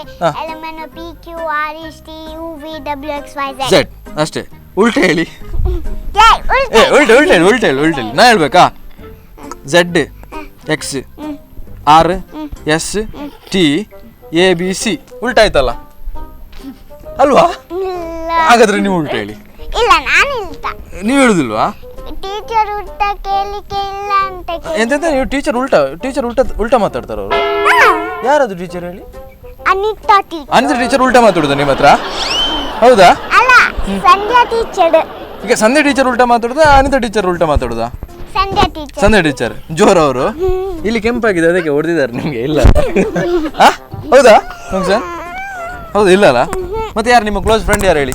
LMNOPQ RST UVWXYZ. ಅಷ್ಟೇ. ಉಲ್ಟಾ ಹೇಳಿ. ಉಲ್ಟಾ ಹೇಳಿ. ನಾ ಹೇಳ್ಬೇಕಾ? Z X R S T ABC. ಉಲ್ಟಾ ಆಯ್ತಲ್ಲ ಅಲ್ವಾ? ಹಾಗಾದ್ರೆ ನೀವು ಉಲ್ಟಾ ಹೇಳಿ. ನೀವು ಹೇಳುದಿಲ್ವಾ? ಟೀಚರ್ ಉಲ್ಟಾ ಕೇಳಿಕೆ ಇಲ್ಲ ಅಂತ. ಎಂತ ನೀವು ಟೀಚರ್ ಉಲ್ಟಾ ಮಾತಾಡ್ತಾರ ಅವರು? ಯಾರದು ಟೀಚರ್ ಹೇಳಿ? ಅನಿತಾ ಟೀಚರ್ ಉಲ್ಟಾ ಮಾತಾಡುದ ನಿಮ್ಮ ಹತ್ರ? ಹೌದಾ? ಅಲ್ಲ, ಸಂಧ್ಯಾ ಟೀಚರ್. ಈಗ ಸಂಧ್ಯಾ ಟೀಚರ್ ಉಲ್ಟಾ ಮಾತಾಡುದಾ ಅನಿತಾ ಟೀಚರ್ ಉಲ್ಟಾ ಮಾತಾಡುದಾ? ಸಂಧ್ಯಾ ಟೀಚರ್ ಜೋರ್ ಅವರು. ಇಲ್ಲಿ ಕೆಂಪಾಗಿದೆ ಅದಕ್ಕೆ ಹೊಡೆದಿದ್ದಾರೆ ನಿಮ್ಗೆ? ಇಲ್ಲ. ಹೌದಾ? ಹೌದು. ಇಲ್ಲ ಅಲ್ಲ? ಮತ್ತೆ ಯಾರು ನಿಮ್ಮ ಕ್ಲೋಸ್ ಫ್ರೆಂಡ್ ಯಾರು ಹೇಳಿ?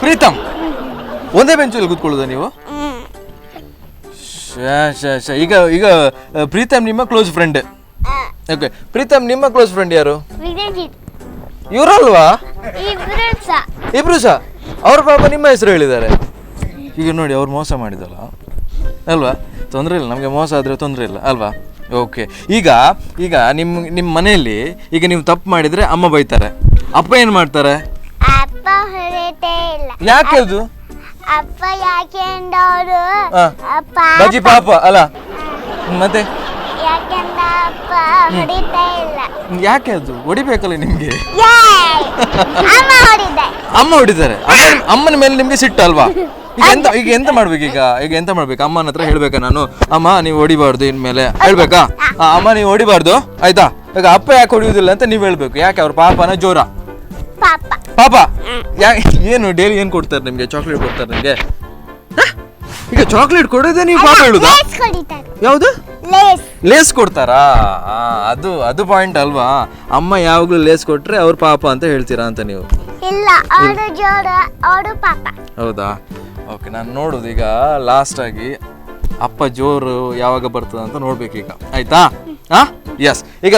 ಪ್ರೀತಮ್. ಒಂದೇ ಬೆಂಚಲ್ಲಿ ಕೂತ್ಕೊಳ್ಳೋದ ನೀವು? ಈಗ ಈಗ ಪ್ರೀತಮ್ ನಿಮ್ಮ ಕ್ಲೋಸ್ ಫ್ರೆಂಡ್. ಓಕೆ, ಪ್ರೀತಮ್ ನಿಮ್ಮ ಕ್ಲೋಸ್ ಫ್ರೆಂಡ್ ಯಾರು? ವಿಘ್ನಜಿತ್. ಇವರಲ್ವಾ? ಇಬ್ರು ಇಬ್ರು ಸಹ ಅವ್ರ ಪಾಪ ನಿಮ್ಮ ಹೆಸರು ಹೇಳಿದ್ದಾರೆ. ಈಗ ನೋಡಿ, ಅವ್ರು ಮೋಸ ಮಾಡಿದಲ್ಲ ಅಲ್ವಾ? ತೊಂದರೆ ಇಲ್ಲ, ನಮಗೆ ಮೋಸ ಆದರೆ ತೊಂದರೆ ಇಲ್ಲ ಅಲ್ವಾ? ಓಕೆ, ಈಗ ಈಗ ನಿಮ್ಮ ಮನೆಯಲ್ಲಿ ಈಗ ನೀವು ತಪ್ಪು ಮಾಡಿದರೆ ಅಮ್ಮ ಬೈತಾರೆ, ಅಪ್ಪ ಏನು ಮಾಡ್ತಾರೆ? ಅಪ್ಪ ಹೊರಟೇ ಇಲ್ಲ. ಯಾಕೆ ಅದು? ಅಪ್ಪ ಯಾಕೆ ಅವರು ಬಜ್ಜಿ ಪಾಪ ಅಲ್ಲ, ಮತ್ತೆ ಯಾಕೆಂದ್ರೆ ಅಪ್ಪ ಹೊಡಿತಾ ಇಲ್ಲ. ಯಾಕೆ ಅದು? ಹೊಡಿಬೇಕಲ್ಲ ನಿಮ್ಗೆ. ಅಮ್ಮ ಹೊಡಿದೆ. ಅಮ್ಮ ಹೊಡಿತಾರೆ. ಅಮ್ಮನ ಮೇಲೆ ನಿಮ್ಗೆ ಸಿಟ್ಟಲ್ವಾ? ಈಗ ಎಂತ ಮಾಡ್ಬೇಕು? ಈಗ ಎಂತ ಮಾಡ್ಬೇಕು? ಅಮ್ಮನ ಹತ್ರ ಹೇಳ್ಬೇಕಾ ನಾನು, ಅಮ್ಮ ನೀವು ಹೊಡಿಬಾರ್ದು ಇನ್ಮೇಲೆ ಹೇಳ್ಬೇಕಾ? ಅಮ್ಮ ನೀವು ಹೊಡಿಬಾರ್ದು ಆಯ್ತಾ? ಈಗ ಅಪ್ಪ ಯಾಕೆ ಹೊಡಿಯೋದಿಲ್ಲ ಅಂತ ನೀವು ಹೇಳ್ಬೇಕು. ಯಾಕೆ? ಅವ್ರ ಪಾಪನ ಜೋರ ಪಾಪ ಯಾಕೆ? ಏನು ಡೈಲಿ ಏನು ಕೊಡ್ತಾರೆ ನಿಮ್ಗೆ? ಚಾಕ್ಲೇಟ್ ಕೊಡ್ತಾರೆ ನಿಮ್ಗೆ? ಈಗ ಚಾಕ್ಲೇಟ್ ಕೊಡೋದೇ ನೀವು ಪಾಪ ಹೇಳುದಾ? ಯಾವುದು? ಲೇಸ್ ಕೊಡ್ತಾರಾ? ಅದು ಪಾಯಿಂಟ್ ಅಲ್ವಾ? ಅಮ್ಮ ಯಾವಾಗ್ಲೂ ಲೇಸ್ ಕೊಟ್ರೆ ಅವ್ರ ಪಾಪ ಅಂತ ಹೇಳ್ತೀರಾ ಅಂತ ನೀವು? ಇಲ್ಲ, ಅವರು ಜೋರ, ಅವರು ಪಾಪ. ಹೌದಾ? ಓಕೆ, ನಾನು ನೋಡೋದು ಈಗ ಲಾಸ್ಟ್ ಆಗಿ ಅಪ್ಪ ಜೋರು ಯಾವಾಗ ಬರ್ತದ ಅಂತ ನೋಡ್ಬೇಕೀಗ, ಆಯ್ತಾ? ಎಸ್, ಈಗ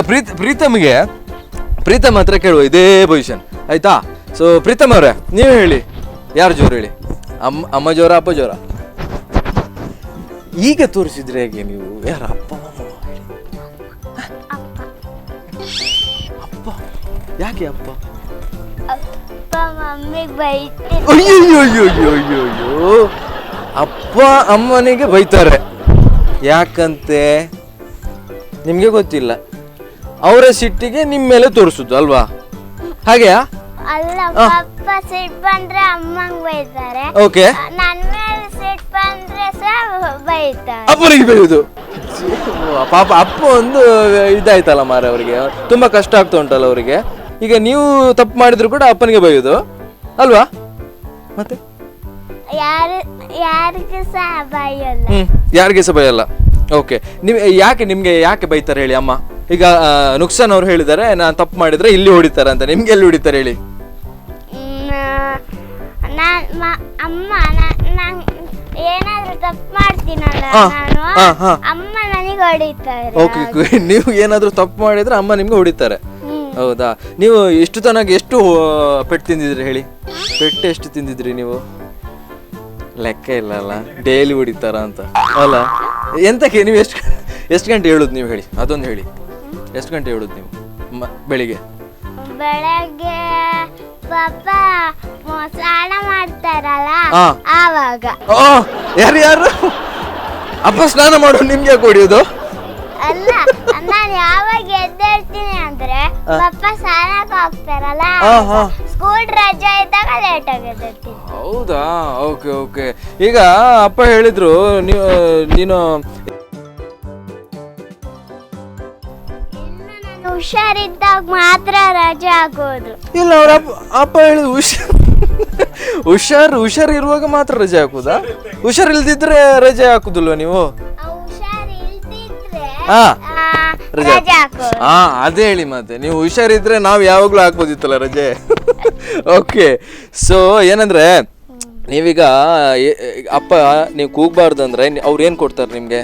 ಪ್ರೀತಮ್ ಹತ್ರ ಕೇಳುವ ಇದೇ ಪೊಸಿಷನ್, ಆಯ್ತಾ? ಸೊ ಪ್ರೀತಮ್ ಅವರೇ, ನೀವು ಹೇಳಿ, ಯಾರು ಜೋರು ಹೇಳಿ? ಅಮ್ಮ ಜೋರ, ಅಪ್ಪ ಜೋರ? ಈಗ ತೋರಿಸಿದ್ರೆ ಹೇಗೆ ನೀವು? ಯಾರ ಅಪ್ಪ? ಅಪ್ಪ ಯಾಕೆ ಅಪ್ಪ? ಅಯ್ಯೋ, ಅಪ್ಪ ಅಮ್ಮನಿಗೆ ಬೈತಾರೆ. ಯಾಕಂತೆ ನಿಮ್ಗೆ ಗೊತ್ತಿಲ್ಲ, ಅವರ ಸಿಟ್ಟಿಗೆ ನಿಮ್ಮ ಮೇಲೆ ತೋರಿಸುದು ಅಲ್ವಾ? ಹಾಗೆಯಾ? ಅಲ್ಲ, ಪಪ್ಪ ಸಿಟ್ ಬಂದ್ರೆ ಅಮ್ಮಂಗ್ ಬೈತಾರೆ. ಓಕೆ, ನನ್ನ ಮೇಲೆ ಸಿಟ್ ಬಂದ್ರೆ ಸಹ ಬೈತಾರೆ. ಅಪ್ಪನಿಗೆ ಬೈಯುದು. ಪಾಪ ಅಪ್ಪ ಒಂದು ಇದಾಯ್ತಲ್ಲ ಮಾರ, ಅವರಿಗೆ ತುಂಬಾ ಕಷ್ಟ ಆಗ್ತಾ ಉಂಟಲ್ಲ ಅವರಿಗೆ. ಈಗ ನೀವು ತಪ್ಪು ಮಾಡಿದ್ರು ಕೂಡ ಅಪ್ಪನಿಗೆ ಬೈಯುದು ಅಲ್ವಾ? ಮತ್ತೆ ಯಾರಿಗೆ ಸಹ ಬೈಯಲ್ಲ. ಯಾರಿಗೆ ಸಹ ಬೈಯಲ್ಲ. ಓಕೆ, ನಿಮ್ಗೆ ಯಾಕೆ ಬೈತಾರೆ ಹೇಳಿ ಅಮ್ಮ? ಈಗ ನುಕ್ಸಾನ್ ಅವ್ರು ಹೇಳಿದ್ದಾರೆ, ನಾನು ತಪ್ಪು ಮಾಡಿದ್ರೆ ಇಲ್ಲಿ ಹೊಡಿತಾರೆ ಅಂತ. ನಿಮ್ಗೆ ಎಲ್ಲಿ ಹೊಡಿತಾರೆ ಹೇಳಿ? ಅಮ್ಮ ಏನಾದ್ರೂ ತಪ್ಪು ಮಾಡ್ತೀನಲ್ಲ ನಾನು, ಅಮ್ಮ ನನಗೆ ಹೊಡಿತಾರೆ. ಓಕೆ, ನೀವು ಏನಾದ್ರೂ ತಪ್ಪು ಮಾಡಿದ್ರೆ ಅಮ್ಮ ನಿಮ್ಗೆ ಹೊಡಿತಾರೆ. ಹೌದಾ? ನೀವು ಎಷ್ಟು ತನಕ ಎಷ್ಟು ಪೆಟ್ಟು ತಿಂದಿದ್ರಿ ಹೇಳಿ? ಪೆಟ್ಟು ಎಷ್ಟು ತಿಂದಿದ್ರಿ ನೀವು? ಲೆಕ್ಕ ಇಲ್ಲ ಅಲ್ಲ, ಡೈಲಿ ಹೊಡಿತಾರ ಅಂತ ಅಲ್ಲ? ಎಂತಕ್ಕೆ ನೀವು ಎಷ್ಟು ಗಂಟೆ ಹೇಳುದು ನೀವು ಹೇಳಿ? ಅದೊಂದು ಹೇಳಿ, ಎಷ್ಟು ಗಂಟೆ ಹೇಳುದು ನೀವು ಬೆಳಿಗ್ಗೆ? ಪಾಪ ಸ್ನಾನ ಮಾಡ್ತಾರಲ್ಲ ಆವಾಗ. ಯಾರು ಅಪ್ಪ ಸ್ನಾನ ಮಾಡೋ ನಿಮ್ಗೆ ಯಾಕೆ ಹೊಡಿಯೋದು? ಅಲ್ಲ, ನಾನು ಯಾವಾಗ ಎದ್ದೇಳ್ತೀನಿ ಅಂದ್ರೆ ಪಪ್ಪ ಸ್ನಾನಕ್ಕೆ ಹೋಗ್ತಾರಲ್ಲ, ಸ್ಕೂಲ್ ರಜೆ ಇದ್ದಾಗ ಲೇಟ್ ಆಗಿ. ಹೌದಾ? Okay okay. ಈಗ ಅಪ್ಪ ಹೇಳಿದ್ರು ನೀನು ಹುಷಾರಿದ್ದಾಗ ಮಾತ್ರ ರಜೆ ಆಗೋದು. ಇಲ್ಲ, ಅವ್ರ ಅಪ್ಪ ಹೇಳಿದ್ರು ಹುಷಾರಿರುವಾಗ ಮಾತ್ರ ರಜೆ ಹಾಕುದಾ? ಹುಷಾರಿಲ್ದಿದ್ರೆ ರಜೆ ಹಾಕುದಿಲ್ವ ನೀವು? ಅದೇ ಹೇಳಿ, ಮತ್ತೆ ನೀವು ಹುಷಾರಿದ್ರೆ ನಾವು ಯಾವಾಗ್ಲೂ ಹಾಕ್ಬೋದಿತ್ತಲ್ಲ ರಜೆ. ಓಕೆ, ಸೊ ಏನಂದ್ರೆ ನೀವೀಗ ಅಪ್ಪ ನೀವು ಕೂಗ್ಬಾರ್ದು ಅಂದ್ರೆ ಅವ್ರು ಏನ್ ಕೊಡ್ತಾರೆ ನಿಮ್ಗೆ?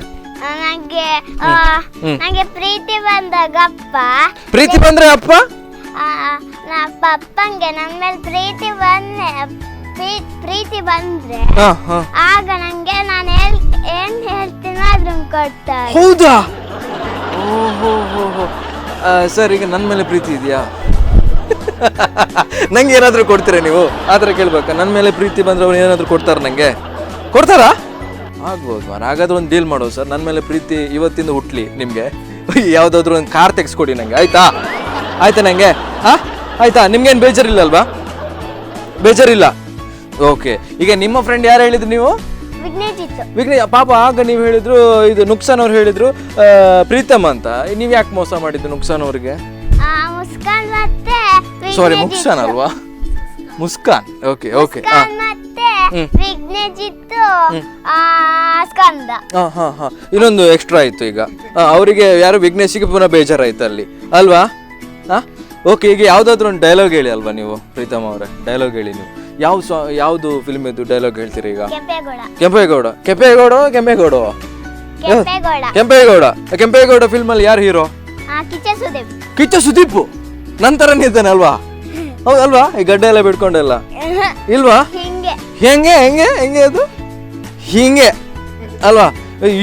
ನಂಗೆ ಪ್ರೀತಿ ಬಂದಾಗ ಅಪ್ಪ. ಪ್ರೀತಿ ಬಂದ್ರೆ ಅಪ್ಪ? ಪಪ್ಪಂಗೆ ನನ್ನ ಮೇಲೆ ಪ್ರೀತಿ ಬಂದ್ರೆ ಆಗ ನಂಗೆ ನಾನು ಏನ್ ಹೇಳ್ತೀನೋ ಅದನ್ನ ಕೊಡ್ತಾರೆ. ಹೌದಾ? ಓಹೋ, ಸರ್ ಈಗ ನನ್ನ ಮೇಲೆ ಪ್ರೀತಿ ಇದೆಯಾ? ನಂಗೆ ಏನಾದ್ರೂ ಕೊಡ್ತೀರಾ ನೀವು? ಆತರ ಕೇಳ್ಬೇಕಾ? ನನ್ನ ಮೇಲೆ ಪ್ರೀತಿ ಬಂದ್ರೆ ಅವ್ರು ಏನಾದ್ರು ಕೊಡ್ತಾರ? ನಂಗೆ ಕೊಡ್ತಾರಾ? ಆಗ್ಬೋದು. ಹಾಗಾದ್ರೆ ಒಂದು ಡೀಲ್ ಮಾಡೋ ಸರ್, ನನ್ನ ಮೇಲೆ ಪ್ರೀತಿ ಇವತ್ತಿಂದ ಹುಟ್ಲಿ ನಿಮ್ಗೆ. ಯಾವ್ದಾದ್ರು ಒಂದು ಕಾರ್ ತೆಗ್ಸ್ಕೊಡಿ ನಂಗೆ, ಆಯ್ತಾ? ನಂಗೆ ಆಯ್ತಾ? ನಿಮ್ಗೇನು ಬೇಜಾರಿಲ್ಲ ಅಲ್ವಾ? ಬೇಜಾರಿಲ್ಲ. ಓಕೆ, ಈಗ ನಿಮ್ಮ ಫ್ರೆಂಡ್ ಯಾರು ಹೇಳಿದ್ರು ನೀವು? ಪಾಪ ಆಗ ನೀವು ಹೇಳಿದ್ರು ಇದು ನುಕ್ಸಾನ್ ಅವ್ರು ಹೇಳಿದ್ರು ಪ್ರೀತಮ್ ಅಂತ. ನೀವ್ ಯಾಕೆ ಮೋಸ ಮಾಡಿದ್ದು ನುಕ್ಸಾನ್ ಅವ್ರಿಗೆ? ಸಾರಿ, ಮುಕ್ಸಾನ್ ಅಲ್ವಾ? ಮುಸ್ಕಾನ್. Okay okay. ಇನ್ನೊಂದು ಎಕ್ಸ್ಟ್ರಾ ಆಯ್ತು ಈಗ ಅವರಿಗೆ. ಯಾರು ವಿಘ್ನೇಶಿಗೆ ಪುನಃ ಬೇಜಾರಾಯ್ತು ಅಲ್ಲಿ ಅಲ್ವಾ? ಓಕೆ, ಈಗ ಯಾವ್ದಾದ್ರು ಒಂದು ಡೈಲಾಗ್ ಹೇಳಿ ಅಲ್ವಾ ನೀವು? ಪ್ರೀತಮ್ ಅವರೇ, ಡೈಲಾಗ್ ಹೇಳಿ ನೀವು. ಯಾವ್ದು ಫಿಲ್ಮ್ ಇದ್ದು ಡೈಲಾಗ್ ಹೇಳ್ತೀರಿ ಈಗ? ಕೆಂಪೇಗೌಡ. ಕೆಂಪೇಗೌಡ. ಕೆಂಪೇಗೌಡ ಫಿಲ್ಮ್ ಅಲ್ಲಿ ಯಾರು ಹೀರೋ? ಕಿಚ್ಚ ಸುದೀಪ್. ಕಿಚ್ಚ ಸುದೀಪ್ ನಂತರನೇ ಇದ್ದಾನೆ ಅಲ್ವಾ? ಹೌದಲ್ವಾ? ಈ ಗಡ್ಡೆ ಎಲ್ಲ ಬಿಟ್ಕೊಂಡೆಲ್ಲ ಇಲ್ವಾ? ಹಿಂಗೆ ಹೆಂಗೆ ಹೆಂಗೆ ಹೆಂಗೆ ಅದು ಹಿಂಗೆ ಅಲ್ವಾ?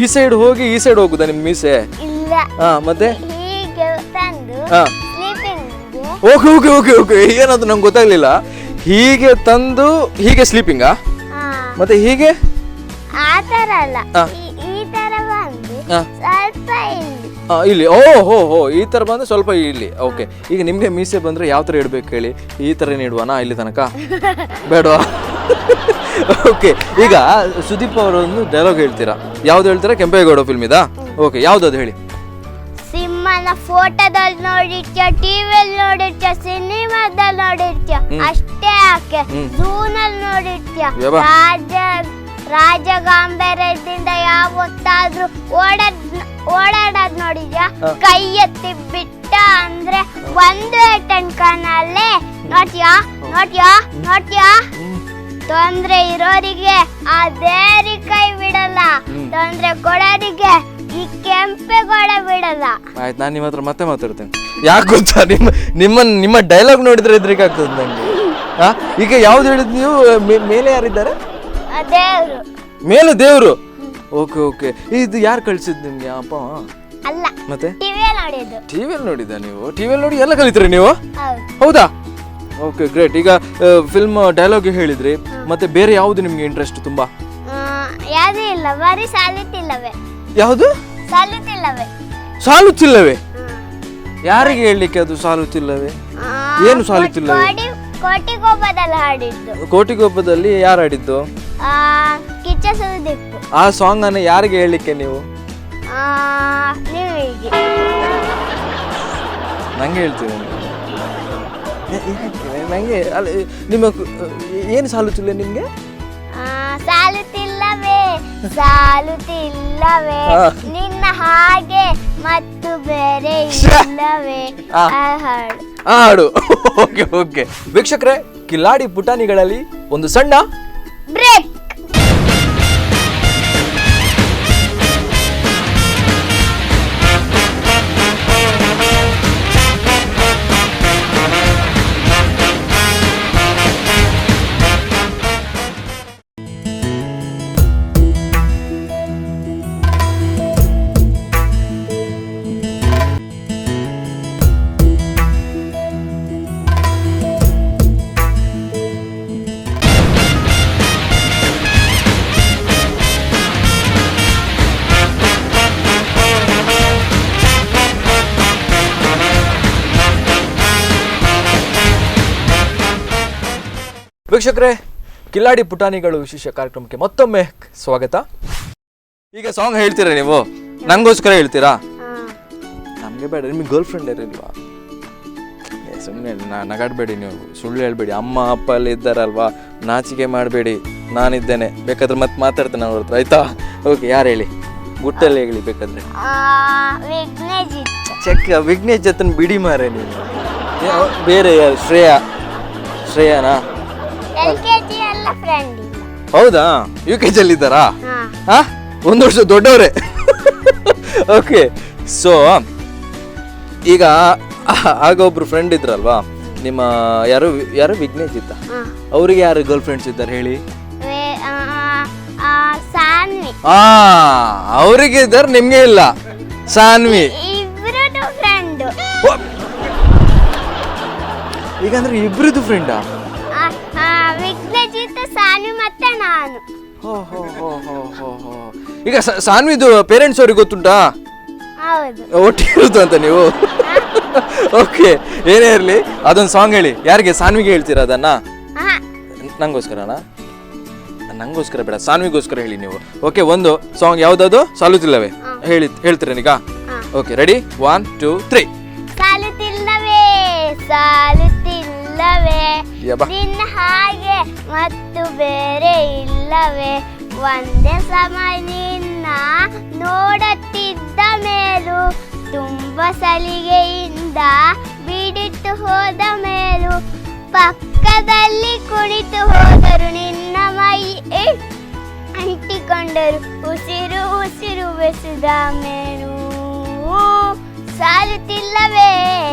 ಈ ಸೈಡ್ ಹೋಗಿ ಈ ಸೈಡ್ ಹೋಗುದಾ ನಿಮ್ ಮೀಸೆ? ಇಲ್ಲ, ಮತ್ತೆ ಹೀಗೆ ತಂದು ಹಾ. Sleeping. Okay okay okay okay ಏನದು ನಂಗೆ ಗೊತ್ತಾಗ್ಲಿಲ್ಲ. ಹೀಗೆ ತಂದು ಹೀಗೆ ಸ್ಲೀಪಿಂಗಾ? ಮತ್ತೆ ಹೀಗೆ ಆ ತರ ಅಲ್ಲ, ಹಾ. ಈ ತರ ಬಂದು ಹಾ. ಸ್ವಲ್ಪ ಇಲ್ಲಿ. ಇಲ್ಲಿ ಹೋ ಈ ತರ ಬಂದ್ರೆ ಸ್ವಲ್ಪ ಇಲ್ಲಿ. ಓಕೆ, ಈಗ ನಿಮ್ಗೆ ಮೀಸೆ ಬಂದ್ರೆ ಯಾವ ತರ ಇಡ್ಬೇಕು ಹೇಳಿ? ಈ ತರ ಇಡುವನಾ ಇಲ್ಲಿ ತನಕ? ಬೇಡವಾ? ಓಕೆ, ಈಗ ಸುದೀಪ್ ಅವರೊಂದು ಡೈಲಾಗ್ ಹೇಳ್ತೀರಾ. ಯಾವ್ದು ಹೇಳ್ತೀರಾ? ಕೆಂಪೇಗೌಡ ಫಿಲ್ಮ್ ಇದಾ? ಓಕೆ, ಯಾವ್ದು ಹೇಳಿ. ಸಿಂಹನ ಫೋಟೋದಲ್ಲಿ ನೋಡಿರ್ತೀಯ, ಟಿವಿಯಲ್ಲಿ ನೋಡಿರ್ತೀಯ, ಸಿನಿಮಾದಲ್ಲಿ ನೋಡಿರ್ತೀಯ, ಅಷ್ಟೇ ಯಾಕೆ ಝೂನಲ್ಲಿ ನೋಡಿರ್ತೀಯ. ಯವ್ವ. ರಾಜ ಗಾಂಭೀರ್ಯದಿಂದ ಯಾವತ್ತಾದ್ರೂ ಓಡಾಡೋದ್ ನೋಡಿದ್ಯಾ? ಕೈ ಎತ್ತಿ ಬಿಟ್ಟ ಅಂದ್ರೆ ಒಂದು ಟನ್ಕನಲ್ಲೇ ನೋಡ್ತೀಯಾ ನೋಡ್ತೀಯಾ ನೋಡ್ತೀಯಾ? ತೊಂದ್ರೆ ಇರೋರಿಗೆ ಆ ದೇರಿ ಕೈ ಬಿಡಲ್ಲ, ತೊಂದ್ರೆ ಕೊಡೋರಿಗೆ ಈ ಕೆಂಪೇಗೌಡ ಬಿಡಲ್ಲ. ಆಯ್ತು, ನಾನು ನಿಮ್ಮ ಹತ್ರ ಮತ್ತೆ ಮಾತಾಡ್ತೇನೆ. ಯಾಕೆ ಗೊತ್ತಾ, ನಿಮ್ಮ ಡೈಲಾಗ್ ನೋಡಿದ್ರೆ ಹೆದ್ರಿಕೆ ಆಗ್ತದೆ ನಂಗೆ. ಈಗ ಯಾವ್ದು ಹೇಳಿದ್ ನೀವು? ಮೇಲೆ ಯಾರಿದ್ದಾರೆ? ದೇವ್ರು. ಮೇಲೆ ದೇವ್ರು. ಓಕೆ ಓಕೆ, ಇದು ಯಾರು ಕಳ್ಸಿದ್ ನಿಮ್ಗೆ? ಅಪ್ಪ ಅಲ್ಲ, ಮತ್ತೆ ಟಿವಿಯಲ್ಲಿ ನೋಡಿದ್ದು. ಟಿವಿಯಲ್ಲಿ ನೋಡಿದ ನೀವು? ಟಿವಿಯಲ್ಲಿ ನೋಡಿ ಎಲ್ಲ ಕಲಿತೀರಿ ನೀವು? ಹೌದು. ಹೌದಾ? Okay great. ಈಗ ಫಿಲ್ಮ್ ಡೈಲಾಗ್ ಹೇಳಿದ್ರಿ, ಮತ್ತೆ ಬೇರೆ ಯಾವ್ದು ನಿಮ್ಗೆ ಇಂಟ್ರೆಸ್ಟ್ ತುಂಬಾ? ಯಾವ್ದು ಇಲ್ಲ, ಬರೀ ಸಾಲುತ್ತಿಲ್ಲವೇ. ಯಾವುದು? ಸಾಲುತ್ತಿಲ್ಲವೇ. ಸಾಲುತ್ತಿಲ್ಲವೇ? ಯಾರಿಗೆ ಹೇಳಲಿಕ್ಕೆ ಅದು ಸಾಲುತ್ತಿಲ್ಲವೇ? ಏನು ಸಾಲುತ್ತಿಲ್ಲವೇ? ಕೋಟಿಗೊಬ್ಬದಲ್ಲಿ ಹಾಡಿದ್ದು. ಕೋಟಿಗೊಬ್ಬದಲ್ಲಿ ಯಾರು ಹಾಡಿದ್ದು? ಕಿಚ್ಚ ಸುದೀಪ್. ಆ ಸಾಂಗ್ ಅನ್ನು ಯಾರಿಗೆ ಹೇಳಲಿಕ್ಕೆ ನೀವು? ನಿಮಗೆ. ನಂಗೆ ಹೇಳ್ತೀವಿ ನಂಗೆ ಅಲ್ಲ, ನಿಮ್ಮ ಏನು ಸಾಲುತ್ತಿಲ್ಲ ನಿಮ್ಗೆ? ಸಾಲುತ್ತಿಲ್ಲವೇ ಸಾಲುತ್ತಿಲ್ಲವೇ ನಿನ್ನ ಹಾಗೆ ಮತ್ತು ಬೇರೆ ಇಲ್ಲವೇ. ಹಾಡು. ಓಕೆ ಓಕೆ ವೀಕ್ಷಕರೇ, ಕಿಲಾಡಿ ಪುಟಾಣಿಗಳಲ್ಲಿ ಒಂದು ಸಣ್ಣ ಬ್ರೇಕ್. ವೀಕ್ಷಕರೇ, ಕಿಲಾಡಿ ಪುಟಾಣಿಗಳು ವಿಶೇಷ ಕಾರ್ಯಕ್ರಮಕ್ಕೆ ಮತ್ತೊಮ್ಮೆ ಸ್ವಾಗತ. ಈಗ ಸಾಂಗ್ ಹೇಳ್ತೀರಾ ನೀವು? ನಂಗೋಸ್ಕರ ಹೇಳ್ತೀರಾ? ನಮಗೆ ಬೇಡ. ನಿಮಗೆ ಗರ್ಲ್ ಫ್ರೆಂಡ್ ಇರಲ್ವಾ? ಸುಮ್ಮನೆ ನಗಾಡಬೇಡಿ, ನೀವು ಸುಳ್ಳು ಹೇಳ್ಬೇಡಿ. ಅಮ್ಮ ಅಪ್ಪ ಎಲ್ಲ ಇದ್ದಾರಲ್ವಾ, ನಾಚಿಕೆ ಮಾಡಬೇಡಿ. ನಾನಿದ್ದೇನೆ, ಬೇಕಾದ್ರೆ ಮತ್ತೆ ಮಾತಾಡ್ತೇನೆ ಅವ್ರ ಹತ್ರ, ಆಯ್ತಾ? ಓಕೆ, ಯಾರು ಹೇಳಿ? ಗುಟ್ಟಲ್ಲಿ ಹೇಳಿ ಬೇಕಾದ್ರೆ. ಚೆಕ್ ವಿಘ್ನೇಶ್ ಜೊತೆ ಬಿಡಿ ಮಾರೆ ನೀವು. ಬೇರೆ ಯಾರು? ಶ್ರೇಯಾನಾ? ಹೌದಾ? UKG ಅಲ್ಲಿ ಇದ್ದಾರಾ? ಒಂದು ವರ್ಷ ದೊಡ್ಡವರೇ. ಓಕೆ, ಸೊ ಈಗ ಆಗ ಒಬ್ರು ಫ್ರೆಂಡ್ ಇದ್ರಲ್ವಾ ನಿಮ್ಮ, ಯಾರು ವಿಘ್ನೇಶ್ ಇದ್ದ, ಅವ್ರಿಗೆ ಯಾರು ಗರ್ಲ್ ಫ್ರೆಂಡ್ಸ್ ಇದ್ದಾರೆ ಹೇಳಿ? ಅವ್ರಿಗೆ ಇದ್ದಾರೆ, ನಿಮ್ಗೆ ಇಲ್ಲ. ಸಾನ್ವಿ. ಈಗ ಅಂದ್ರೆ ಇಬ್ರದ್ದು ಫ್ರೆಂಡಾ? ಸಾನ್ವಿ ಮತ್ತೆ ನಾನು. ಈಗ ಸಾನ್ವಿದು ಪೇರೆಂಟ್ಸ್ ಅವ್ರಿಗೆ ಗೊತ್ತುಂಟಾ? ಒಟ್ಟಿಗೆ ಇರುತ್ತು ಅಂತ ನೀವು? ಓಕೆ, ಏನೇ ಇರಲಿ, ಅದೊಂದು ಸಾಂಗ್ ಹೇಳಿ. ಯಾರಿಗೆ? ಸಾನ್ವಿಗೆ ಹೇಳ್ತೀರಾ ಅದನ್ನ? ನಂಗೋಸ್ಕರನಾ? ನಂಗೋಸ್ಕರ ಬೇಡ, ಸಾನ್ವಿಗೋಸ್ಕರ ಹೇಳಿ ನೀವು. ಓಕೆ, ಒಂದು ಸಾಂಗ್ ಯಾವ್ದದು? ಸಾಲುತ್ತಿಲ್ಲವೇ ಹೇಳ್ತೀರಾ ಈಗ? Okay, ready? 1 2 3. ಸಾಲುತ್ತಿಲ್ಲವೇ ಸಾಲುತ್ತಿಲ್ಲವೇ ನಿನ್ನ ಹಾಗೆ ಮತ್ತು ಬೇರೆ ಇಲ್ಲವೇ. ಒಂದೇ ಸಮ ನಿನ್ನ ನೋಡುತ್ತಿದ್ದ ಮೇಲೂ ತುಂಬ ಸಲಿಗೆಯಿಂದ ಬಿಡಿತು ಹೋದ ಮೇಲೂ ಪಕ್ಕದಲ್ಲಿ ಕುಳಿತು ಹೋದರು ನಿನ್ನ ಮೈ ಅಂಟಿಕೊಂಡ ಕಂಡರು ಉಸಿರು ಉಸಿರು ಬೆಸೆದ ಮೇನು ಸಾರುತ್ತಿಲ್ಲವೇ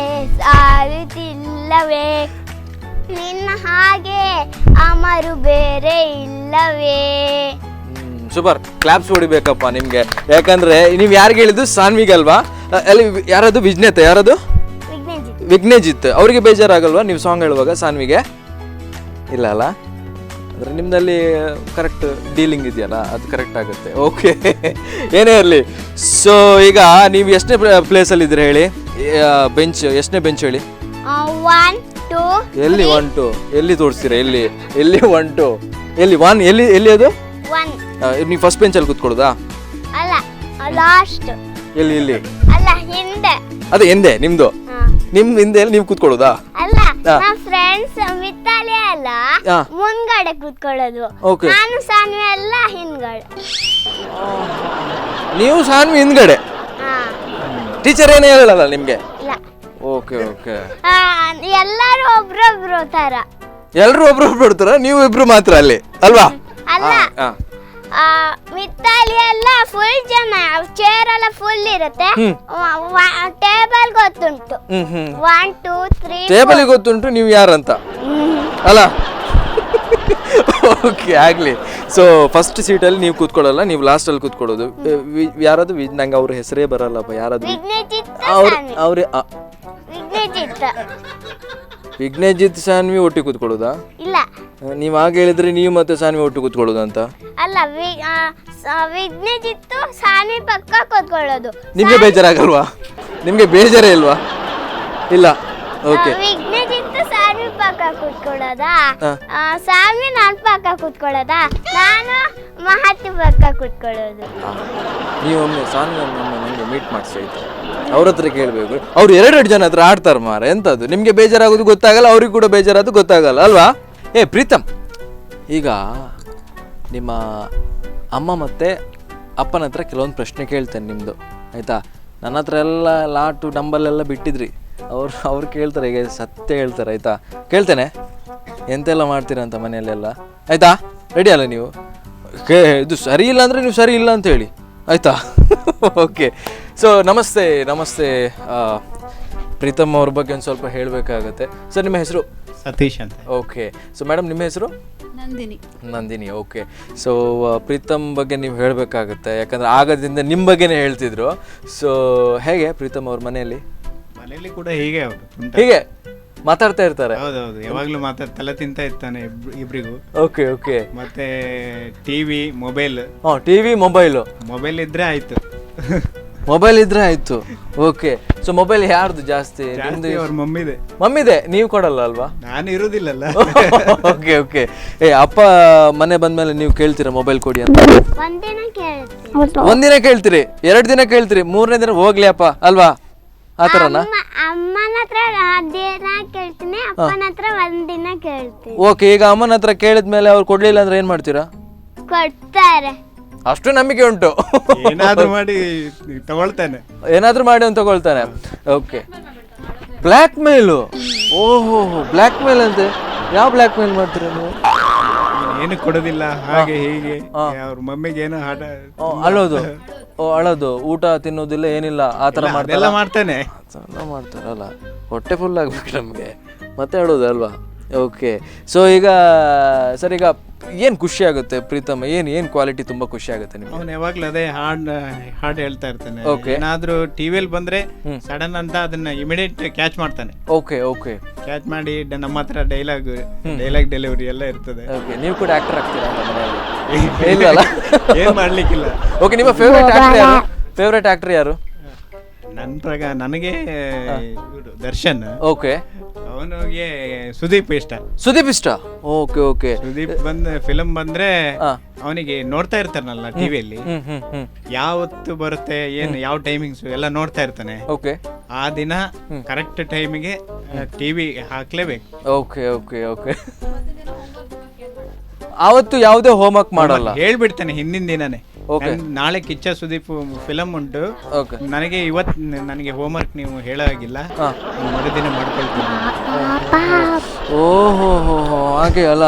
ಸಾರುತ್ತಿಲ್ಲವೇ ನಿನ್ನ ಹಾಗೆ ಅಮರು ಬೇರೆ ಇಲ್ಲವೇ. ಸೂಪರ್, ಕ್ಲಾಪ್ಸ್ ಹೊಡಿಬೇಕಪ್ಪ ನಿಮ್ಗೆ. ಯಾಕಂದ್ರೆ ನೀವು ಯಾರಿಗೆ ಹೇಳಿದ್ದು? ಸಾನ್ವಿಗೆ ಅಲ್ವಾ? ಅಲ್ಲಿ ಯಾರದು ವಿಜ್ಞತೆ? ಯಾರದು? ವಿಘ್ನಜಿತ್. ಅವ್ರಿಗೆ ಬೇಜಾರಾಗಲ್ವಾ ನೀವು ಸಾಂಗ್ ಹೇಳುವಾಗ ಸಾನ್ವಿಗೆ? ಇಲ್ಲ ಅಲ್ಲ, ಅಂದರೆ ನಿಮ್ದಲ್ಲಿ ಕರೆಕ್ಟ್ ಡೀಲಿಂಗ್ ಇದೆಯಲ್ಲ, ಅದು ಕರೆಕ್ಟ್ ಆಗುತ್ತೆ. ಓಕೆ, ಏನೇ ಇರಲಿ. ಸೊ ಈಗ ನೀವು ಎಷ್ಟನೇ ಪ್ಲೇಸಲ್ಲಿ ಇದ್ದೀರಾ ಹೇಳಿ? ಬೆಂಚ್ ಎಷ್ಟನೇ ಬೆಂಚ್ ಹೇಳಿ? 1 2 ಎಲ್ಲಿ 1 2 ಎಲ್ಲಿ ತೋರಿಸ್ತೀರಾ? ಎಲ್ಲಿ ಎಲ್ಲಿ 1 2 ಎಲ್ಲಿ 1 ಎಲ್ಲಿ ಎಲ್ಲಿ ಅದು? 1 ನೀವು ಫಸ್ಟ್ ಬೆಂಚಲ್ಲಿ ಕೂತ್ಕೊಳ್ಳೋದಾ? ಅಲ್ಲ, ಲಾಸ್ಟ್. ಎಲ್ಲಿ ಎಲ್ಲಿ? ಅಲ್ಲ, ಹಿಂದೆ. ಅದೇ ಹಿಂದೆ ನಿಮ್ದು? ನಿಮ್ ಹಿಂದೆ ನೀವು ಕೂತ್ಕೊಳ್ಳೋದಾ? ಅಲ್ಲ, ನಮ್ಮ ಫ್ರೆಂಡ್ಸ್ ಮಿತ್ತಾಲಿ ಎಲ್ಲ ಮುಂದ್ಗಡೆ ಕೂತ್ಕೊಳ್ಳೋದು, ನಾನು ಸಾನ್ವಿ ಎಲ್ಲ ಹಿಂದ್ಗಡೆ. ನೀವು ಸಾನ್ವಿ ಹಿಂದ್ಗಡೆ? ಟೀಚರ್ ಏನೇ ಹೇಳಲ್ಲ ನಿಮ್ಗೆ? ಇಲ್ಲ. Okay okay. ಎಲ್ಲರೂ ಒಬ್ರೊಬ್ರು ತರ. ಎಲ್ಲರೂ ಒಬ್ರೊಬ್ರು ಬಿಡ್ತಾರ, ನೀವು ಇಬ್ರು ಮಾತ್ರ ಅಲ್ಲಿ ಅಲ್ವಾ? ಅಲ್ಲ, ಮಿತ್ತಾಲಿ ಎಲ್ಲ ಫುಲ್ ಜನ, ಚೇರ್ ಎಲ್ಲ ಫುಲ್ ಇರುತ್ತೆ, ಟೇಬಲ್ ಗೊತ್ತುಂಟು. 1 2 3 ಟೇಬಲ್ ಗೊತ್ತುಂಟು, ನೀವು ಯಾರಂತ ಅಲ್ಲ? ಓಕೆ, ಆಗ್ಲಿ. ಸೊ ಫಸ್ಟ್ ಸೀಟಲ್ಲಿ ನೀವು ಕೂತ್ಕೊಳ್ಳಲ್ಲ, ನೀವು ಲಾಸ್ಟಲ್ಲಿ ಕೂತ್ಕೊಳ್ಳೋದು. ಯಾರದು? ನಂಗೆ ಅವ್ರ ಹೆಸರೇ ಬರಲ್ಲಪ್ಪ. ಯಾರದು? ಅವ್ರೆ ವಿಘ್ನಜಿತ್ ಸಾನ್ವಿ ಒಟ್ಟಿಗೆ ಕೂತ್ಕೊಳ್ಳೋದಾ? ಇಲ್ಲ, ನೀವು ಆಗ ಹೇಳಿದ್ರೆ ನೀವು ಮತ್ತೆ ಸಾನ್ವಿ ಒಟ್ಟಿಗೆ ಕೂತ್ಕೊಳ್ಳೋದು ಅಂತ. ಅಲ್ಲ, ವಿಘ್ನಜಿತ್ ಸಾನ್ವಿ ಪಕ್ಕ ಕೂತ್ಕೊಳ್ಳೋದು. ನಿಮ್ಗೆ ಬೇಜಾರಾಗಲ್ವಾ? ನಿಮ್ಗೆ ಬೇಜಾರೇ ಇಲ್ವಾ? ಇಲ್ಲ. ಓಕೆ, ವಿಘ್ನಜಿತ್ ಸಾನ್ವಿ ಪಕ್ಕ ಕೂತ್ಕೊಳ್ಳೋದಾ? ಸಾನ್ವಿ ನಾನು ಪಕ್ಕ ಕೂತ್ಕೊಳ್ಳೋದಾ? ನಾನು ಮಹತ್ವ ಪಕ್ಕ ಕೂತ್ಕೊಳ್ಳೋದು. ನೀವು ಒಮ್ಮೆ ಸಾನ್ವಿ ನನಗೆ ಮೀಟ್ ಮಾಡಿಸಿ ಆಯ್ತಾ? ಅವ್ರ ಹತ್ರ ಕೇಳಬೇಕು. ಅವ್ರು 2 ಜನ ಹತ್ರ ಆಡ್ತಾರೆ ಮಾರ. ಎಂಥದ್ದು ನಿಮಗೆ ಬೇಜಾರಾಗೋದು ಗೊತ್ತಾಗಲ್ಲ, ಅವ್ರಿಗೆ ಕೂಡ ಬೇಜಾರಾಗೋದು ಗೊತ್ತಾಗಲ್ಲ ಅಲ್ವಾ? ಪ್ರೀತಮ್, ಈಗ ನಿಮ್ಮ ಅಮ್ಮ ಮತ್ತು ಅಪ್ಪನ ಹತ್ರ ಕೆಲವೊಂದು ಪ್ರಶ್ನೆ ಕೇಳ್ತೇನೆ ನಿಮ್ಮದು, ಆಯಿತಾ? ನನ್ನ ಹತ್ರ ಎಲ್ಲ ಲಾಟು ಡಂಬಲ್ಲೆಲ್ಲ ಬಿಟ್ಟಿದ್ರಿ. ಅವ್ರು ಕೇಳ್ತಾರೆ, ಈಗ ಸತ್ಯ ಹೇಳ್ತಾರೆ, ಆಯಿತಾ? ಕೇಳ್ತೇನೆ, ಎಂತೆಲ್ಲ ಮಾಡ್ತೀರಾ ಅಂತ ಮನೆಯಲ್ಲೆಲ್ಲ, ಆಯಿತಾ? ರೆಡಿ ಅಲ್ಲ ನೀವು? ಇದು ಸರಿ ಇಲ್ಲ ಅಂದರೆ ನೀವು ಸರಿ ಇಲ್ಲ ಅಂತ ಹೇಳಿ, ಆಯಿತಾ? ಓಕೆ. ಸೊ ನಮಸ್ತೆ ನಮಸ್ತೆ. ಪ್ರೀತಮ್ ಅವ್ರ ಬಗ್ಗೆ ಒಂದು ಸ್ವಲ್ಪ ಹೇಳಬೇಕಾಗತ್ತೆ. ಸರ್, ನಿಮ್ಮ ಹೆಸರು? ಸತೀಶ್ ಅಂತ. ಓಕೆ. ಸೊ ಮೇಡಮ್, ನಿಮ್ಮ ಹೆಸರು? ನಂದಿನಿ. ಓಕೆ. ಸೊ ಪ್ರೀತಮ್ ಬಗ್ಗೆ ನೀವು ಹೇಳಬೇಕಾಗುತ್ತೆ, ಯಾಕಂದರೆ ಆಗದಿಂದ ನಿಮ್ಮ ಬಗ್ಗೆನೇ ಹೇಳ್ತಿದ್ರು. ಸೊ ಹೇಗೆ ಪ್ರೀತಮ್ ಅವ್ರ ಮನೆಯಲ್ಲಿ ಕೂಡ ಹೀಗೆ ಮಾತಾಡ್ತಾ ಇರ್ತಾರೆ? ಹೌದೌದು, ಯಾವಾಗ್ಲೂ ತಲೆ ತಿಂತ ಇರ್ತಾನೆ ಇಬ್ರಿಗೂ. Okay okay. ಮತ್ತೆ ಟಿವಿ ಮೊಬೈಲ್ ಮೊಬೈಲ್ ಇದ್ರೆ ಆಯ್ತು. ಮೊಬೈಲ್ ಇದ್ರೆ ಆಯ್ತು. ಓಕೆ. ಸೊ ಮೊಬೈಲ್ ಯಾರ್ದು ಜಾಸ್ತಿ? ಅವ್ರ ಮಮ್ಮಿದೆ. ನೀವು ಕೊಡಲ್ಲ ಅಲ್ವಾ? ನಾನು ಇರುದಿಲ್ಲಲ್ಲ. Okay okay. ಅಪ್ಪ ಮನೆ ಬಂದ್ಮೇಲೆ ನೀವು ಕೇಳ್ತೀರಾ ಮೊಬೈಲ್ ಕೊಡಿ ಅಂತ? ಒಂದಿನ ಕೇಳ್ತೀರಿ, 2 ದಿನ ಕೇಳ್ತೀರಿ, 3ನೇ ದಿನ ಹೋಗ್ಲಿ ಅಪ್ಪ ಅಲ್ವಾ? ಆತರನಾ? ಅಮ್ಮನ ಹತ್ರ ದಿನ ಕೇಳ್ತೀನಿ, ಅಪ್ಪನ ಹತ್ರ ಒಂದಿನ ಕೇಳ್ತೀನಿ. ಓಕೆ. ಈಗ ಅಮ್ಮನ ಹತ್ರ ಕೇಳಿದ್ಮೇಲೆ ಅವ್ರು ಕೊಡ್ಲಿಲ್ಲ ಅಂದ್ರೆ ಏನ್ ಮಾಡ್ತೀರಾ? ಕೊಡ್ತಾರೆ. ಅಷ್ಟು ನಂಬಿಕೆ ಉಂಟು. ಏನಾದ್ರೂ ಮಾಡಿ ಅಂತ ತಗೊಳ್ತಾನೆ. ಓಕೆ. ಬ್ಲ್ಯಾಕ್ ಮೇಲು? ಓಹೋ, ಬ್ಲ್ಯಾಕ್ ಮೇಲ್ ಅಂತೆ. ಯಾವ ಬ್ಲ್ಯಾಕ್ ಮೇಲ್ ಮಾಡ್ತೀರಾ ನೀವು? ಏನು ಕೊಡೋದಿಲ್ಲ, ಹಾಗೆ ಹೀಗೆ. ಅವ್ರ ಮಮ್ಮಿಗೆ ಏನೋ ಅಳೋದು, ಊಟ ತಿನ್ನೋದಿಲ್ಲ, ಏನಿಲ್ಲ, ಆತರ ಮಾಡ್ತಾನೆ. ಮಾಡ್ತಾರಲ್ಲ, ಹೊಟ್ಟೆ ಫುಲ್ ಆಗ್ಬೇಕು ನಮ್ಗೆ, ಮತ್ತೆ ಹೇಳೋದು ಅಲ್ವಾ? ಓಕೆ. ಸೊ ಈಗ ಸರ್, ಈಗ ಏನು ಖುಷಿ ಆಗುತ್ತೆ ಪ್ರೀತಮ್? ಏನು ಕ್ವಾಲಿಟಿ ತುಂಬಾ ಖುಷಿ ಆಗುತ್ತೆ ನಿಮ್ಗೆ? ಅವ್ನು ಯಾವಾಗ್ಲೂ ಅದೇ ಹಾಡ್ ಹೇಳ್ತಾ ಇರ್ತಾನೆ. ಏನಾದ್ರೂ ಟಿವಿಯಲ್ಲಿ ಬಂದ್ರೆ ಸಡನ್ ಅಂತ ಅದನ್ನ ಇಮಿಡಿಯೇಟ್ ಕ್ಯಾಚ್ ಮಾಡ್ತಾನೆ. Okay okay. ಕ್ಯಾಚ್ ಮಾಡಿ ನಮ್ಮ ಹತ್ರ ಡೈಲಾಗ್ ಡೆಲಿವರಿ ಎಲ್ಲ ಇರ್ತದೆ. ಓಕೆ. ನೀವು ಕೂಡ ಆಕ್ಟರ್ ಆಗ್ತೀರಾ ಅಂತ ಮನೆಯಲ್ಲಿ? ಇಲ್ಲಲ್ಲ, ಏನ್ ಮಾಡ್ಲಿಕ್ಕಿಲ್ಲ. ಓಕೆ. ನಿಮ್ಮ ಫೇವ್ರೇಟ್ ಆಕ್ಟರ್ ಯಾರು? ನನಗೆ ದರ್ಶನ್. ಓಕೆ. ಅವನಿಗೆ ಸುದೀಪ್ ಇಷ್ಟ. Okay okay. ಸುದೀಪ್ ಫಿಲಮ್ ಬಂದ್ರೆ ಅವನಿಗೆ ನೋಡ್ತಾ ಇರ್ತಾನಲ್ಲ ಟಿವಿಯಲ್ಲಿ, ಯಾವತ್ತು ಬರುತ್ತೆ ಏನು ಯಾವ ಟೈಮಿಂಗ್ಸ್ ಎಲ್ಲ ನೋಡ್ತಾ ಇರ್ತಾನೆ. ಓಕೆ. ಆ ದಿನ ಕರೆಕ್ಟ್ ಟೈಮಿಗೆ ಟಿವಿ ಹಾಕ್ಲೇಬೇಕು. Okay okay okay. ಅವತ್ತು ಯಾವುದೇ ಹೋಮ್ವರ್ಕ್ ಮಾಡಲ್ಲ, ಹೇಳ್ಬಿಡ್ತಾನೆ ಹಿಂದಿನ ದಿನನೇ. ನಾಳೆ ಕಿಚ್ಚ ಸುದೀಪ್ ಫಿಲಮ್ ಉಂಟು, ನನಗೆ ನನಗೆ ಹೋಮ್ವರ್ಕ್ ನೀವು ಹೇಳಾಗಿಲ್ಲ, ಮರುದಿನ ಮಾಡ್ಕೊಳ್ತೀನಿ. ಓಹೋ, ಹಾಗೆ ಅಲ್ಲ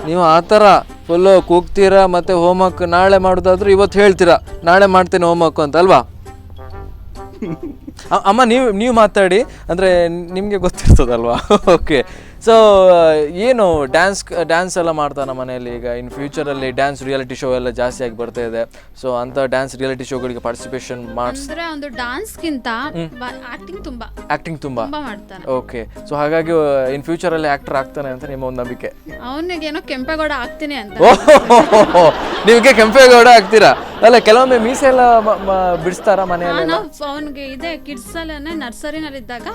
ನೀವು ಆತರ? ಫುಲ್ಲು ಕೂಗ್ತೀರಾ, ಮತ್ತು ಹೋಮ್ವರ್ಕ್ ನಾಳೆ ಮಾಡೋದಾದ್ರೆ ಇವತ್ತು ಹೇಳ್ತೀರಾ ನಾಳೆ ಮಾಡ್ತೇನೆ ಹೋಮ್ವರ್ಕ್ ಅಂತ ಅಲ್ವಾ? ಅಮ್ಮ ನೀವು ಮಾತಾಡಿ, ಅಂದರೆ ನಿಮಗೆ ಗೊತ್ತಿರ್ತದಲ್ವಾ? ಓಕೆ. ಸೊ ಏನು ಡ್ಯಾನ್ಸ್ ಎಲ್ಲ ಮಾಡ್ತಾನೆ ಮನೆಯಲ್ಲಿ? ಈಗ ಇನ್ ಫ್ಯೂಚರಲ್ಲಿ ಡ್ಯಾನ್ಸ್ ರಿಯಾಲಿಟಿ ಶೋ ಎಲ್ಲ ಜಾಸ್ತಿ ಆಗಿ ಬರ್ತಾ ಇದೆ. ಸೊ ಅಂತ ಡ್ಯಾನ್ಸ್ ರಿಯಾಲಿಟಿ ಶೋಗಳಿಗೆ ಪಾರ್ಟಿಸಿಪೇಷನ್ ಅಂದ್ರೆ ಒಂದು ಡಾನ್ಸ್ಗಿಂತ ಆಕ್ಟಿಂಗ್ ತುಂಬಾ ಮಾಡ್ತಾನೆ. ಓಕೆ. ಸೊ ಹಾಗಾಗಿ ಇನ್ ಫ್ಯೂಚರಲ್ಲಿ ಆಕ್ಟರ್ ಆಗ್ತಾನೆ ಅಂತ ನಿಮ್ಮ ಒಂದು ನಂಬಿಕೆ? ಅವನಿಗೇನೋ ಕೆಂಪೇಗೌಡ ಆಗ್ತೀನಿ ಅಂತ. ನಿಮಗೆ ಕೆಂಪೇಗೌಡ ಆಗ್ತೀರಾ? ಅಲ್ಲ, ಕೆಲವೊಮ್ಮೆ ಮೀಸೆ ಎಲ್ಲ ಬಿಡಿಸ್ತಾರ ಮನೆಯಲ್ಲಿ? ಅವನಿಗೆ ಇದೆ ಕಿಡ್ಸ್ ಅಲ್ಲೇ ನರ್ಸರಿನಲ್ಲಿ ಇದ್ದಾಗ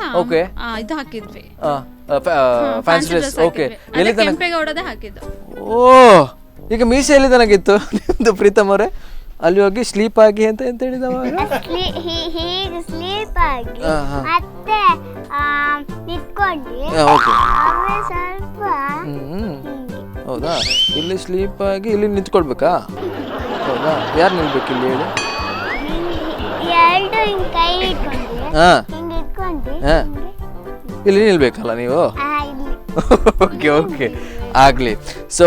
ಇದು ಹಾಕಿದ್ವಿ, ಫ್ಯಾನ್ಸಿ ಡ್ರೆಸ್. ಓಕೆ. ಕೆಂಪೇಗೌಡದೇ ಹಾಕಿದ್ದು. ಓ, ಈಗ ಮೀಸೆ ಎಲ್ಲಿ ತನಗಿತ್ತು ನಿಮ್ದು ಪ್ರೀತಮ್ ಅವರೇ? ಅಲ್ಲಿ ಹೋಗಿ ಸ್ಲೀಪ್ ಆಗಿ ಅಂತ ಎಂತ ಹೇಳಿದವಾಗ ಹೀಗೆ ಸ್ಲೀಪ್ ಆಗಿ ಮತ್ತೆ ನಿಂತ್ಕೊಂಡು ಓಕೆ. ಸ್ವಲ್ಪ ಹೌದಾ? ಇಲ್ಲಿ ಸ್ಲೀಪ್ ಆಗಿ ಇಲ್ಲಿ ನಿಂತ್ಕೊಳ್ಬೇಕಾ? ಹೌದಾ? ಯಾರು ನಿಲ್ಬೇಕು ಇಲ್ಲಿ ಹೇಳಿ? ಎರಡು ಹಿಂಗೆ ಕೈ ಇಟ್ಕೊಂಡು ಹಿಂಗೆ ಇಟ್ಕೊಂಡು ಇಲ್ಲಿ ನಿಲ್ಬೇಕಲ್ಲ ನೀವು? ಓಕೆ ಓಕೆ, ಆಗಲಿ. ಸೊ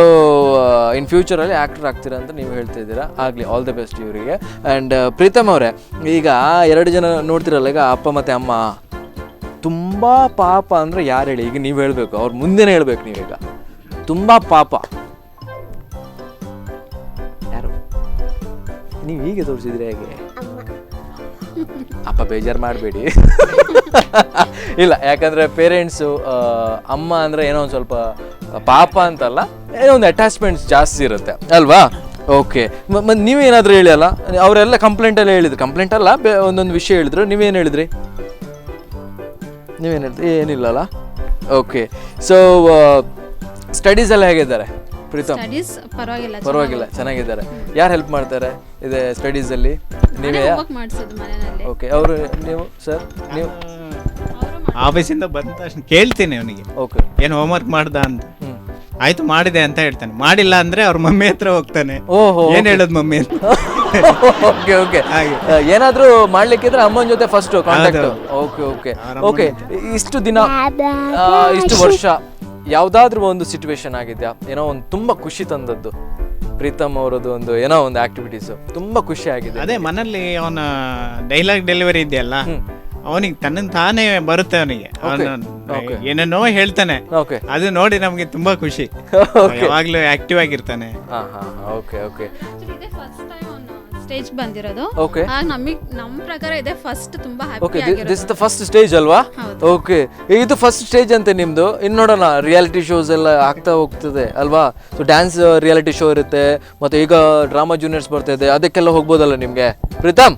ಇನ್ ಫ್ಯೂಚರಲ್ಲಿ ಆ್ಯಕ್ಟರ್ ಆಗ್ತೀರಾ ಅಂತ ನೀವು ಹೇಳ್ತಾ ಇದ್ದೀರಾ. ಆಗಲಿ, ಆಲ್ ದ ಬೆಸ್ಟ್ ಇವರಿಗೆ. ಆ್ಯಂಡ್ ಪ್ರೀತಮ್ ಅವರೇ, ಈಗ 2 ಜನ ನೋಡ್ತಿರಲ್ಲ, ಈಗ ಅಪ್ಪ ಮತ್ತು ಅಮ್ಮ ತುಂಬ ಪಾಪ ಅಂದರೆ ಯಾರು ಹೇಳಿ? ಈಗ ನೀವು ಹೇಳಬೇಕು, ಅವ್ರ ಮುಂದೆನೇ ಹೇಳ್ಬೇಕು ನೀವೀಗ. ತುಂಬ ಪಾಪ ಯಾರು? ನೀವು ಹೀಗೆ ತೋರಿಸಿದ್ರೆ ಹೇಗೆ? ಅಪ್ಪ ಬೇಜಾರು ಮಾಡಬೇಡಿ. ಇಲ್ಲ, ಯಾಕಂದರೆ ಪೇರೆಂಟ್ಸು ಅಮ್ಮ ಅಂದರೆ ಏನೋ ಒಂದು ಸ್ವಲ್ಪ ಪಾಪ ಅಂತಲ್ಲ, ಏನೋ ಒಂದು ಅಟ್ಯಾಚ್ಮೆಂಟ್ಸ್ ಜಾಸ್ತಿ ಇರುತ್ತೆ ಅಲ್ವಾ? ಓಕೆ. ಮತ್ತು ನೀವೇನಾದರೂ ಹೇಳಿ ಅಲ್ಲ, ಅವರೆಲ್ಲ ಕಂಪ್ಲೇಂಟೆಲ್ಲ ಹೇಳಿದ್ರು. ಕಂಪ್ಲೇಂಟ್ ಅಲ್ಲ, ಒಂದೊಂದು ವಿಷಯ ಹೇಳಿದ್ರು. ನೀವೇನು ಹೇಳಿದ್ರಿ? ಏನಿಲ್ಲಲ್ಲ? ಓಕೆ. ಸೊ ಸ್ಟಡೀಸ್ ಎಲ್ಲ ಹೇಗಿದ್ದಾರೆ ಪ್ರೀತಮ್? ಪರವಾಗಿಲ್ಲ, ಚೆನ್ನಾಗಿದ್ದಾರೆ. ಯಾರು ಹೆಲ್ಪ್ ಮಾಡ್ತಾರೆ ಇದೆ ಸ್ಟಡೀಸಲ್ಲಿ? ನೀವೇ? ಓಕೆ. ಅವರು ನೀವು ಸರ್? ನೀವು ಆಫೀಸಿಂದ ಬಂದ ತಕ್ಷಣ ಕೇಳ್ತೀನಿ ಅವನಿಗೆ, ಓಕೆ ಏನು ಹೋಮ್ವರ್ಕ್ ಮಾಡ್ದ ಅಂತ. ಆಯ್ತು ಮಾಡಿದೆ ಅಂತ ಹೇಳ್ತಾನೆ. ಮಾಡಿಲ್ಲ ಅಂದ್ರೆ ಅವ್ರ ಮಮ್ಮಿ ಹತ್ರ ಹೋಗ್ತಾನೆ. ಓಹೋ, ಏನ್ ಹೇಳೋದು ಮಮ್ಮಿ ಅಂತ. Okay okay. ಏನಾದ್ರೂ ಮಾಡ್ಲಿಕ್ಕಿದ್ರೆ ಅಮ್ಮನ ಜೊತೆ first contact. Okay okay okay. ಇಷ್ಟು ದಿನ, ಇಷ್ಟು ವರ್ಷ ಯಾವುದಾದ್ರೂ ಒಂದು ಸಿಚುವೇಶನ್ ಆಗಿದೆಯಾ, ಏನೋ ಒಂದು ತುಂಬಾ ಖುಷಿ ತಂದದ್ದು ಪ್ರೀತಮ್ ಅವರದ್ದು ಒಂದು ಏನೋ ಒಂದು ಆಕ್ಟಿವಿಟೀಸ್ ತುಂಬಾ ಖುಷಿ ಆಗಿದೆ? ಅದೇ ಮನೇಲಿ ಅವನ ಡೈಲಾಗ್ ಡೆಲಿವರಿ ಇದೆಯಲ್ಲ, ಅವನಿಗೆ ತನ್ನ ತಾನೇ ಬರುತ್ತೆ. ಅವನಿಗೆ ಏನೇನೋ ಹೇಳ್ತಾನೆ, ಅದು ನೋಡಿ ನಮ್ಗೆ ತುಂಬಾ ಖುಷಿ. ಯಾವಾಗ್ಲೂ ಆಕ್ಟಿವ್ ಆಗಿರ್ತಾನೆ. Okay okay. ಸ್ಟೇಜ್ ಬಂದಿರೋದು ನಮ್ಮ ಪ್ರಕಾರ ಇದೆ ಫಸ್ಟ್ ತುಂಬಾ okay. This is the first stage ಅಲ್ವಾ? ಓಕೆ, ಇದು ಫಸ್ಟ್ ಸ್ಟೇಜ್ ಅಂತೆ ನಿಮ್ದು. ಇನ್ನು ನೋಡೋಣ, ರಿಯಾಲಿಟಿ ಶೋಸ್ ಎಲ್ಲ ಆಗ್ತಾ ಹೋಗ್ತದೆ ಅಲ್ವಾ? ಸೊ ಡ್ಯಾನ್ಸ್ ರಿಯಾಲಿಟಿ ಶೋ ಇರುತ್ತೆ, ಮತ್ತೆ ಈಗ ಡ್ರಾಮಾ ಜೂನಿಯರ್ಸ್ ಬರ್ತಾ ಇದೆ, ಅದಕ್ಕೆಲ್ಲ ಹೋಗ್ಬೋದಲ್ಲ ನಿಮ್ಗೆ Pritam?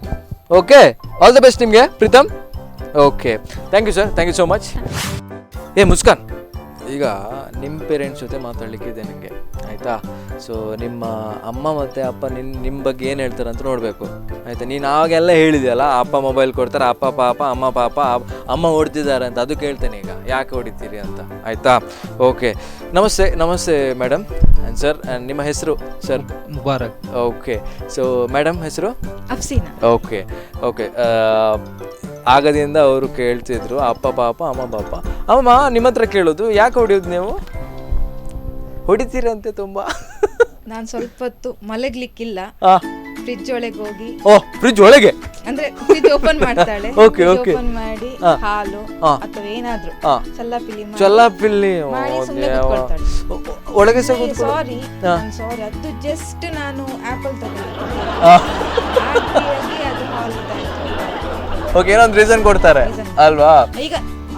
Okay, all the best ನಿಮ್ಗೆ Pritam. Okay, thank you sir, thank you so much. Muskan, ಈಗ ನಿಮ್ಮ ಪೇರೆಂಟ್ಸ್ ಜೊತೆ ಮಾತಾಡ್ಲಿಕ್ಕಿದೆ ನಿಮಗೆ, ಆಯಿತಾ? ಸೊ ನಿಮ್ಮ ಅಮ್ಮ ಮತ್ತು ಅಪ್ಪ ನಿಮ್ಮ ಬಗ್ಗೆ ಏನು ಹೇಳ್ತಾರೆ ಅಂತ ನೋಡಬೇಕು, ಆಯಿತಾ? ನೀನು ಆವಾಗೆಲ್ಲ ಹೇಳಿದೆಯಲ್ಲ, ಅಪ್ಪ ಮೊಬೈಲ್ ಕೊಡ್ತಾರೆ, ಅಪ್ಪ ಪಾಪ, ಅಮ್ಮ ಪಾಪ, ಅಮ್ಮ ಹೊಡ್ತಿದ್ದಾರೆ ಅಂತ. ಅದು ಕೇಳ್ತೇನೆ ಈಗ, ಯಾಕೆ ಹೊಡಿತೀರಿ ಅಂತ, ಆಯಿತಾ? ಓಕೆ. ನಮಸ್ತೆ. ನಮಸ್ತೆ ಮೇಡಮ್ ಆ್ಯಂಡ್ ಸರ್. ಆ್ಯಂಡ್ ನಿಮ್ಮ ಹೆಸರು sir? Mubarak. Okay. So madam ಹೆಸರು? ಅಫ್ಸೀನಾ. Okay okay. ಆಗದಿಂದ ಅವರು ಕೇಳ್ತಿದ್ರು ಅಪ್ಪ ಪಾಪ ಅಮ್ಮ ಪಾಪ. ಅಮ್ಮ ನಿಮ್ಮ ಹತ್ರ ಕೇಳೋದು, ಯಾಕೆ ಹೊಡಿಯೋದು ನೀವು? ಹೊಡಿತೀರಂತೆ ತುಂಬ. ನಾನು ಸ್ವಲ್ಪ ಹೊತ್ತು ಮಲಗ್ಲಿಕ್ಕಿಲ್ಲ, ಫ್ರಿಡ್ಜ್ ಒಳಗೆ ಹೋಗಿ. ಫ್ರಿಡ್ಜ್ ಒಳಗೆ ಅಂದ್ರೆ ಫ್ರಿಡ್ಜ್ ಓಪನ್ ಮಾಡ್ತಾಳೆ, ಓಪನ್ ಮಾಡಿ ಹಾಲು ಅಥವಾ ಏನಾದ್ರು ಚಲ್ಲಾಪಿಲ್ಲಿ ಒಳಗೆ. ಸಾರಿ ಅದು ಜಸ್ಟ್ ನಾನು ಆಪಲ್ ತಗೊಂಡೆ. ಓಕೆ, ಏನೊಂದು ರೀಸನ್ ಕೊಡ್ತಾರೆ ಅಲ್ವಾ? ಈಗ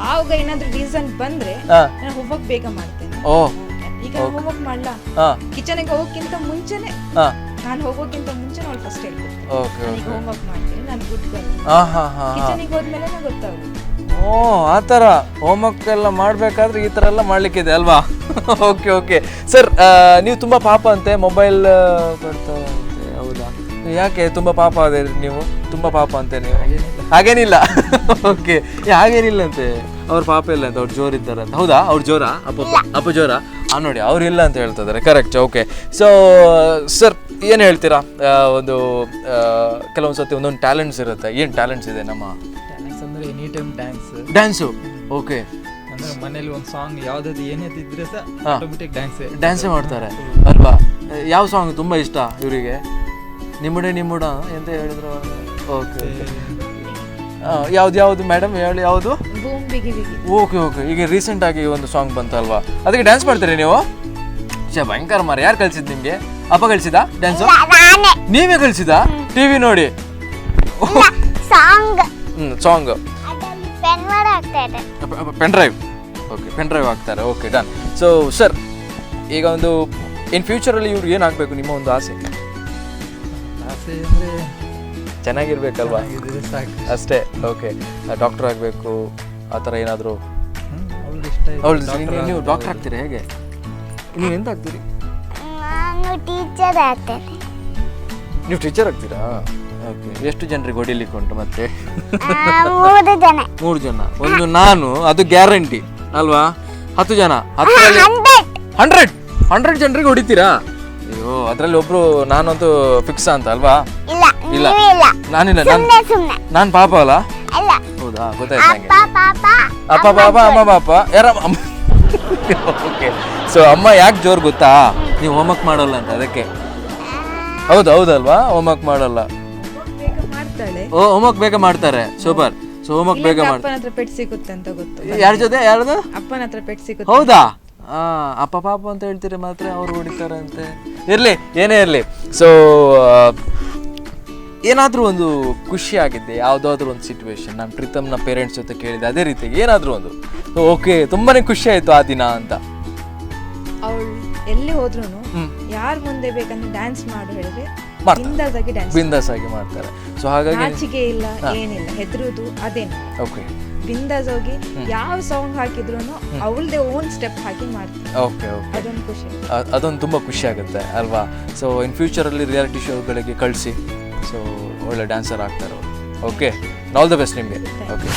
ಆವಾಗ ಏನಾದ್ರೂ ರೀಸನ್ ಬಂದ್ರೆ ನಾನು ಹೋಮ್ವರ್ಕ್ ಬೇಗ ಮಾಡ್ತೇನೆ. ಈಗ ಹೋಮ್ವರ್ಕ್ ಮಾಡ್ಲಾ, ಕಿಚನ್ಗೆ ಹೋಗೋಕ್ಕಿಂತ ಮುಂಚೆನೆ, ನಾನು ಹೋಗೋಕ್ಕಿಂತ ಮುಂಚೆ ಅವಳು ಫಸ್ಟ್ ಹೇಳ್ಕೊಡ್ತೀನಿ, ಹೋಮ್ವರ್ಕ್ ಮಾಡ್ತೀನಿ, ನಾನು ಗುಡ್ ಗರ್ಲ್. ಕಿಚನ್ಗೆ ಹೋದ್ಮೇಲೆ ಗೊತ್ತಾಗುತ್ತೆ. ಆ ಥರ ಹೋಮ್ವರ್ಕ್ ಎಲ್ಲ ಮಾಡಬೇಕಾದ್ರೆ ಈ ಥರ ಎಲ್ಲ ಮಾಡಲಿಕ್ಕಿದೆ ಅಲ್ವಾ? Okay okay. ಸರ್, ನೀವು ತುಂಬ ಪಾಪ ಅಂತೆ, ಮೊಬೈಲ್ ಕೊಡ್ತಾರಂತೆ, ಹೌದಾ? ಯಾಕೆ ತುಂಬ ಪಾಪ ಅದೇ ನೀವು? ತುಂಬ ಪಾಪ ಅಂತೆ ನೀವು? ಹಾಗೇನಿಲ್ಲ. ಓಕೆ, ಹಾಗೇನಿಲ್ಲ ಅಂತೆ, ಅವ್ರ ಪಾಪ ಇಲ್ಲ ಅಂತ, ಅವ್ರು ಜೋರಿದ್ದಾರೆ ಅಂತ. ಹೌದಾ? ಅವ್ರು ಜೋರಾ? ಅಪ್ಪ ಜೋರಾ? ನೋಡಿ, ಅವ್ರಿಲ್ಲ ಅಂತ ಹೇಳ್ತಿದ್ದಾರೆ. ಕರೆಕ್ಟ್. ಓಕೆ. ಸೊ ಸರ್, ಏನು ಹೇಳ್ತೀರಾ? ಒಂದು ಕೆಲವೊಂದು ಸತಿ ಒಂದೊಂದು ಟ್ಯಾಲೆಂಟ್ಸ್ ಇರುತ್ತೆ. ಏನು ಟ್ಯಾಲೆಂಟ್ಸ್ ಇದೆ ನಮ್ಮ? ಟ್ಯಾಲೆಂಟ್ಸ್ ಅಂದರೆ ಎನಿ ಟೈಮ್ ಡ್ಯಾನ್ಸು. ಓಕೆ. ಅಂದ್ರೆ ಮನೇಲಿ ಒಂದು ಸಾಂಗ್ ಯಾವ್ದಾದ್ರು ಏನೇ ಇದ್ರೆ ಸಹ ಆಟೋಮೆಟಿಕ್ ಡ್ಯಾನ್ಸೇ ಮಾಡ್ತಾರೆ ಅಲ್ವಾ? ಯಾವ ಸಾಂಗ್ ತುಂಬ ಇಷ್ಟ ಇವರಿಗೆ? ನಿಮ್ಮುಡೆ ನಿಮ್ಮುಡ ಎಂತ ಹೇಳಿದ್ರು? ಓಕೆ ಯಾವ್ದು ಮೇಡಮ್ ಹೇಳಿ, ಯಾವುದು? ಬೂಮ್ ಬಿಗಿ ಬಿಗಿ. ಓಕೆ ಈಗ ರೀಸೆಂಟಾಗಿ ಒಂದು ಸಾಂಗ್ ಬಂತಲ್ವಾ, ಅದಕ್ಕೆ ಡ್ಯಾನ್ಸ್ ಮಾಡ್ತೀರಿ ನೀವು? ಭಯಂಕರ ಮಾರ. ಯಾರು ಕಳ್ಸಿದ್ ನಿಮಗೆ? ಅಪ್ಪ ಕಳ್ಸಿದ ಡ್ಯಾನ್ಸು? ನೀವೇ ಕಳ್ಸಿದ? ಟಿವಿ ನೋಡಿ song song pen drive. Okay, pen drive ಹಾಕ್ತಾರೆ. Okay, done. ಸೊ ಸರ್, ಈಗ ಒಂದು ಇನ್ ಫ್ಯೂಚರಲ್ಲಿ ಇವ್ರು ಏನಾಗಬೇಕು ನಿಮ್ಮ ಒಂದು ಆಸೆ? ಆಸೆ ಅಂದರೆ ಚೆನ್ನಾಗಿರ್ಬೇಕಲ್ವಾ? ಸಾಕು ಅಷ್ಟೇ. ಓಕೆ, ಡಾಕ್ಟರ್ ಆಗಬೇಕು ಆ ಥರ ಏನಾದರೂ? ಅವ್ಳಿಗೆ ಇಷ್ಟ ಅವಳು ನೀವು ಡಾಕ್ಟರ್ ಆಗ್ತೀರಾ? ಹೇಗೆ ನೀವು ಎಂತ ಆಗ್ತೀರಿ? ನಾನು ಟೀಚರ್ ಆಗ್ತೇನೆ. ನೀವು ಟೀಚರ್ ಆಗ್ತೀರಾ? ಓಕೆ, ಎಷ್ಟು ಜನರಿಗೆ ಹೊಡಿಲಿಕ್ಕೆ ಉಂಟು ಮತ್ತೆ? 3 ಜನ. 3 ಜನ. ಒಂದು ನಾನು, ಅದು ಗ್ಯಾರಂಟಿ ಅಲ್ವಾ? 10 ಜನ, 100 ಜನರಿಗೆ ಹೊಡಿತೀರಾ? ಅಯ್ಯೋ, ಅದರಲ್ಲಿ ಒಬ್ರು ನಾನಂತೂ ಫಿಕ್ಸ್ ಅಂತ ಅಲ್ವಾ? ಇಲ್ಲ, ಇಲ್ಲ, ನೀವಿಲ್ಲ. ನಾನಿಲ್ಲ. ಸುಮ್ನೆ ನಾನು ಪಾಪ ಅಲ್ಲ? ಅಲ್ಲ. ಹೌದಾ, ಗೊತ್ತಾಯ್ತು ನಂಗೆ. ಪಾಪ ಅಪ್ಪ ಪಾಪ, ಅಮ್ಮ ಪಾಪ, ಯಾರ ಅಮ್ಮ? ಓಕೆ, ಸೊ ಅಮ್ಮ ಯಾಕೆ ಜೋರು ಗೊತ್ತಾ? ನೀವು ಹೋಮ್ವರ್ಕ್ ಮಾಡಲ್ಲ ಅಂತ, ಅದಕ್ಕೆ. ಹೌದಲ್ವಾ? ಹೋಮ್ವರ್ಕ್ ಮಾಡಲ್ಲ. ಬೇಗ ಮಾಡ್ತಾಳೆ. ಓ, ಹೋಮ್ವರ್ಕ್ ಬೇಗ ಮಾಡ್ತಾರೆ. ಸೂಪರ್. ಸೊ ಹೋಮ್ವರ್ಕ್ ಬೇಗ ಅಪ್ಪನ ಮಾಡ್ತಾರೆ. ಹತ್ರ ಪೆಟ್ ಸಿಗುತ್ತೆ ಅಂತ ಗೊತ್ತು. ಯಾರ ಜೊತೆ? ಯಾರ್ದು? ಅಪ್ಪನ ಹತ್ರ ಪೆಟ್ ಸಿಗುತ್ತೆ. ಹೌದಾ? ಅಪ್ಪ ಪಾಪ ಅಂತ ಹೇಳ್ತೀರಿ ಮಾತ್ರ, ಅವ್ರು ಹೊಡಿತಾರಂತೆ. ಇರ್ಲಿ, ಏನೇ ಇರಲಿ. ಸೊ ಏನಾದರೂ ಒಂದು ಖುಷಿ ಆಗಿದ್ದೆ ಯಾವುದಾದ್ರೂ ಒಂದು ಸಿಚುವೇಶನ್? ನಾನು ಪ್ರೀತಮ್ನ ಪೇರೆಂಟ್ಸ್ ಜೊತೆ ಕೇಳಿದೆ ಅದೇ ರೀತಿ ಏನಾದರೂ ಒಂದು. ಓಕೆ, ತುಂಬಾನೇ ಖುಷಿ ಆಯ್ತು ಆ ದಿನ ಅಂತ. ಅವಳು ಎಲ್ಲಿ ಹೋದ್ರು ಯಾರ ಮುಂದೆ ಬೇಕಂದ್ರೆ ಡ್ಯಾನ್ಸ್ ಮಾಡು ಹೇಳಿದ್ರೆ ಬಿಂದಾಸ್ ಆಗಿ ಮಾಡ್ತಾರೆ. ಸೊ ಹಾಗಾಗಿ ನಾಚಿಕೆ ಇಲ್ಲ, ಏನಿಲ್ಲ, ಹೆದರುದು ಅದೇನು. ಓಕೆ, ಬಿಂದಾಸ್ ಹೋಗಿ ಯಾವ ಸಾಂಗ್ ಹಾಕಿದ್ರು ಅವಳದೇ ಓನ್ ಸ್ಟೆಪ್ ಹಾಕಿ ಮಾಡ್ತಾರೆ. ಓಕೆ, ಅದೊಂದು ಖುಷಿ. ಅದೊಂದು ತುಂಬ ಖುಷಿ ಆಗುತ್ತೆ ಅಲ್ವಾ? ಸೊ ಇನ್ ಫ್ಯೂಚರಲ್ಲಿ ರಿಯಾಲಿಟಿ ಶೋಗಳಿಗೆ ಕಳಿಸಿ. ಸೊ ಒಳ್ಳೆ ಡ್ಯಾನ್ಸರ್ ಆಗ್ತಾರೆ ಅವರು. ಓಕೆ, ಆಲ್ ದ ಬೆಸ್ಟ್ ನಿಮಗೆ. ಓಕೆ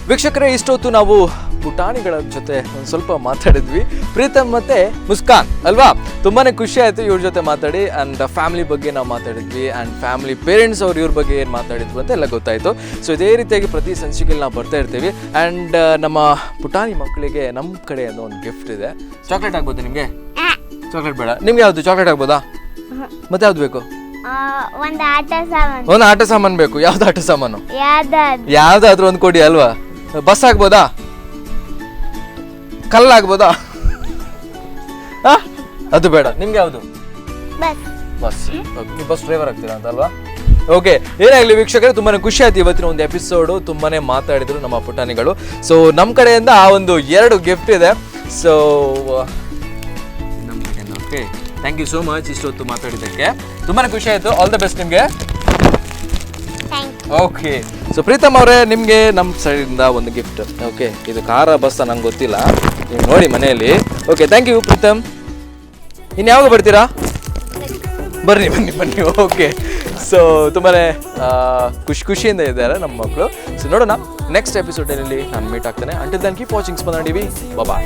ವೀಕ್ಷಕರೇ, ಇಷ್ಟೊತ್ತು ನಾವು ಪುಟಾಣಿಗಳ ಜೊತೆ ಒಂದು ಸ್ವಲ್ಪ ಮಾತಾಡಿದ್ವಿ, ಪ್ರೀತಮ್ ಮತ್ತು ಮುಸ್ಕಾನ್ ಅಲ್ವಾ? ತುಂಬಾ ಖುಷಿ ಆಯಿತು ಇವ್ರ ಜೊತೆ ಮಾತಾಡಿ. ಆ್ಯಂಡ್ ಫ್ಯಾಮಿಲಿ ಬಗ್ಗೆ ನಾವು ಮಾತಾಡಿದ್ವಿ, ಆ್ಯಂಡ್ ಫ್ಯಾಮಿಲಿ ಪೇರೆಂಟ್ಸ್ ಅವ್ರು ಇವ್ರ ಬಗ್ಗೆ ಏನು ಮಾತಾಡಿದ್ವಿ ಅಂತ ಎಲ್ಲ ಗೊತ್ತಾಯಿತು. ಸೊ ಇದೇ ರೀತಿಯಾಗಿ ಪ್ರತಿ ಸಂಚಿಕೆಯಲ್ಲಿ ನಾವು ಬರ್ತಾ ಇರ್ತೀವಿ. ಆ್ಯಂಡ್ ನಮ್ಮ ಪುಟಾಣಿ ಮಕ್ಕಳಿಗೆ ನಮ್ಮ ಕಡೆಯಿಂದ ಒಂದು ಗಿಫ್ಟ್ ಇದೆ. ಚಾಕ್ಲೇಟ್ ಆಗ್ಬೋದು ನಿಮಗೆ? ಚಾಕ್ಲೇಟ್ ಬೇಡ ನಿಮ್ಗೆ. ಯಾವುದು ಚಾಕ್ಲೇಟ್ ಆಗ್ಬೋದಾ? ಮತ್ತೆ ಯಾವ್ದು ಬೇಕು? ಒಂದು ಆಟ ಸಾಮಾನು. ಒಂದು ಆಟ ಸಾಮಾನು ಬೇಕು. ಯಾವ್ದು ಆಟ ಸಾಮಾನು? ಯಾವ್ದಾದ್ರು ಒಂದು ಕೊಡಿ ಅಲ್ವಾ? ಬಸ್ ಆಗ್ಬೋದಾ? ಕಲ್ಲಾಗ್ಬೋದಾ? ಅದು ಬೇಡ. ನಿಮ್ಗೆ ಯಾವುದು? ಬಸ್. ನೀವು ಬಸ್ ಡ್ರೈವರ್ ಆಗ್ತೀರಾ ಅಂತ ಅಲ್ವಾ? ಓಕೆ, ಏನಾಗಲಿ ವೀಕ್ಷಕರೇ, ತುಂಬಾನೇ ಖುಷಿ ಆಯ್ತು ಇವತ್ತಿನ ಒಂದು ಎಪಿಸೋಡು. ತುಂಬಾನೇ ಮಾತಾಡಿದ್ರು ನಮ್ಮ ಪುಟಾಣಿಗಳು. ಸೊ ನಮ್ಮ ಕಡೆಯಿಂದ ಆ ಒಂದು 2 ಗಿಫ್ಟ್ ಇದೆ. ಸೊ ನಮ್ಮ ಕಡೆಯಿಂದ okay, thank you so much ಇಷ್ಟೊತ್ತು ಮಾತಾಡಿದ್ದಕ್ಕೆ. ತುಂಬಾನೇ ಖುಷಿ ಆಯಿತು. ಆಲ್ ದ ಬೆಸ್ಟ್ ನಿಮಗೆ. ಓಕೆ, ಸೊ ಪ್ರೀತಮ್ ಅವರೇ, ನಿಮಗೆ ನಮ್ಮ ಸೈಡಿಂದ ಒಂದು ಗಿಫ್ಟ್. ಓಕೆ, ಇದು ಕಾರ ಬಸ್ಸ ನಂಗೆ ಗೊತ್ತಿಲ್ಲ, ನೀವು ನೋಡಿ ಮನೆಯಲ್ಲಿ. Okay, thank you Preetham. ಇನ್ನು ಯಾವಾಗ ಬರ್ತೀರಾ? ಬನ್ನಿ. ಓಕೆ, ಸೊ ತುಂಬಾ ಖುಷಿಯಿಂದ ಇದ್ದಾರೆ ನಮ್ಮ ಮಕ್ಕಳು. ಸೊ ನೋಡೋಣ ನೆಕ್ಸ್ಟ್ ಎಪಿಸೋಡಲ್ಲಿ ನಾನು ಮೀಟ್ ಆಗ್ತೇನೆ. Until then keep watching Spandana TV. ಬಾಯ್.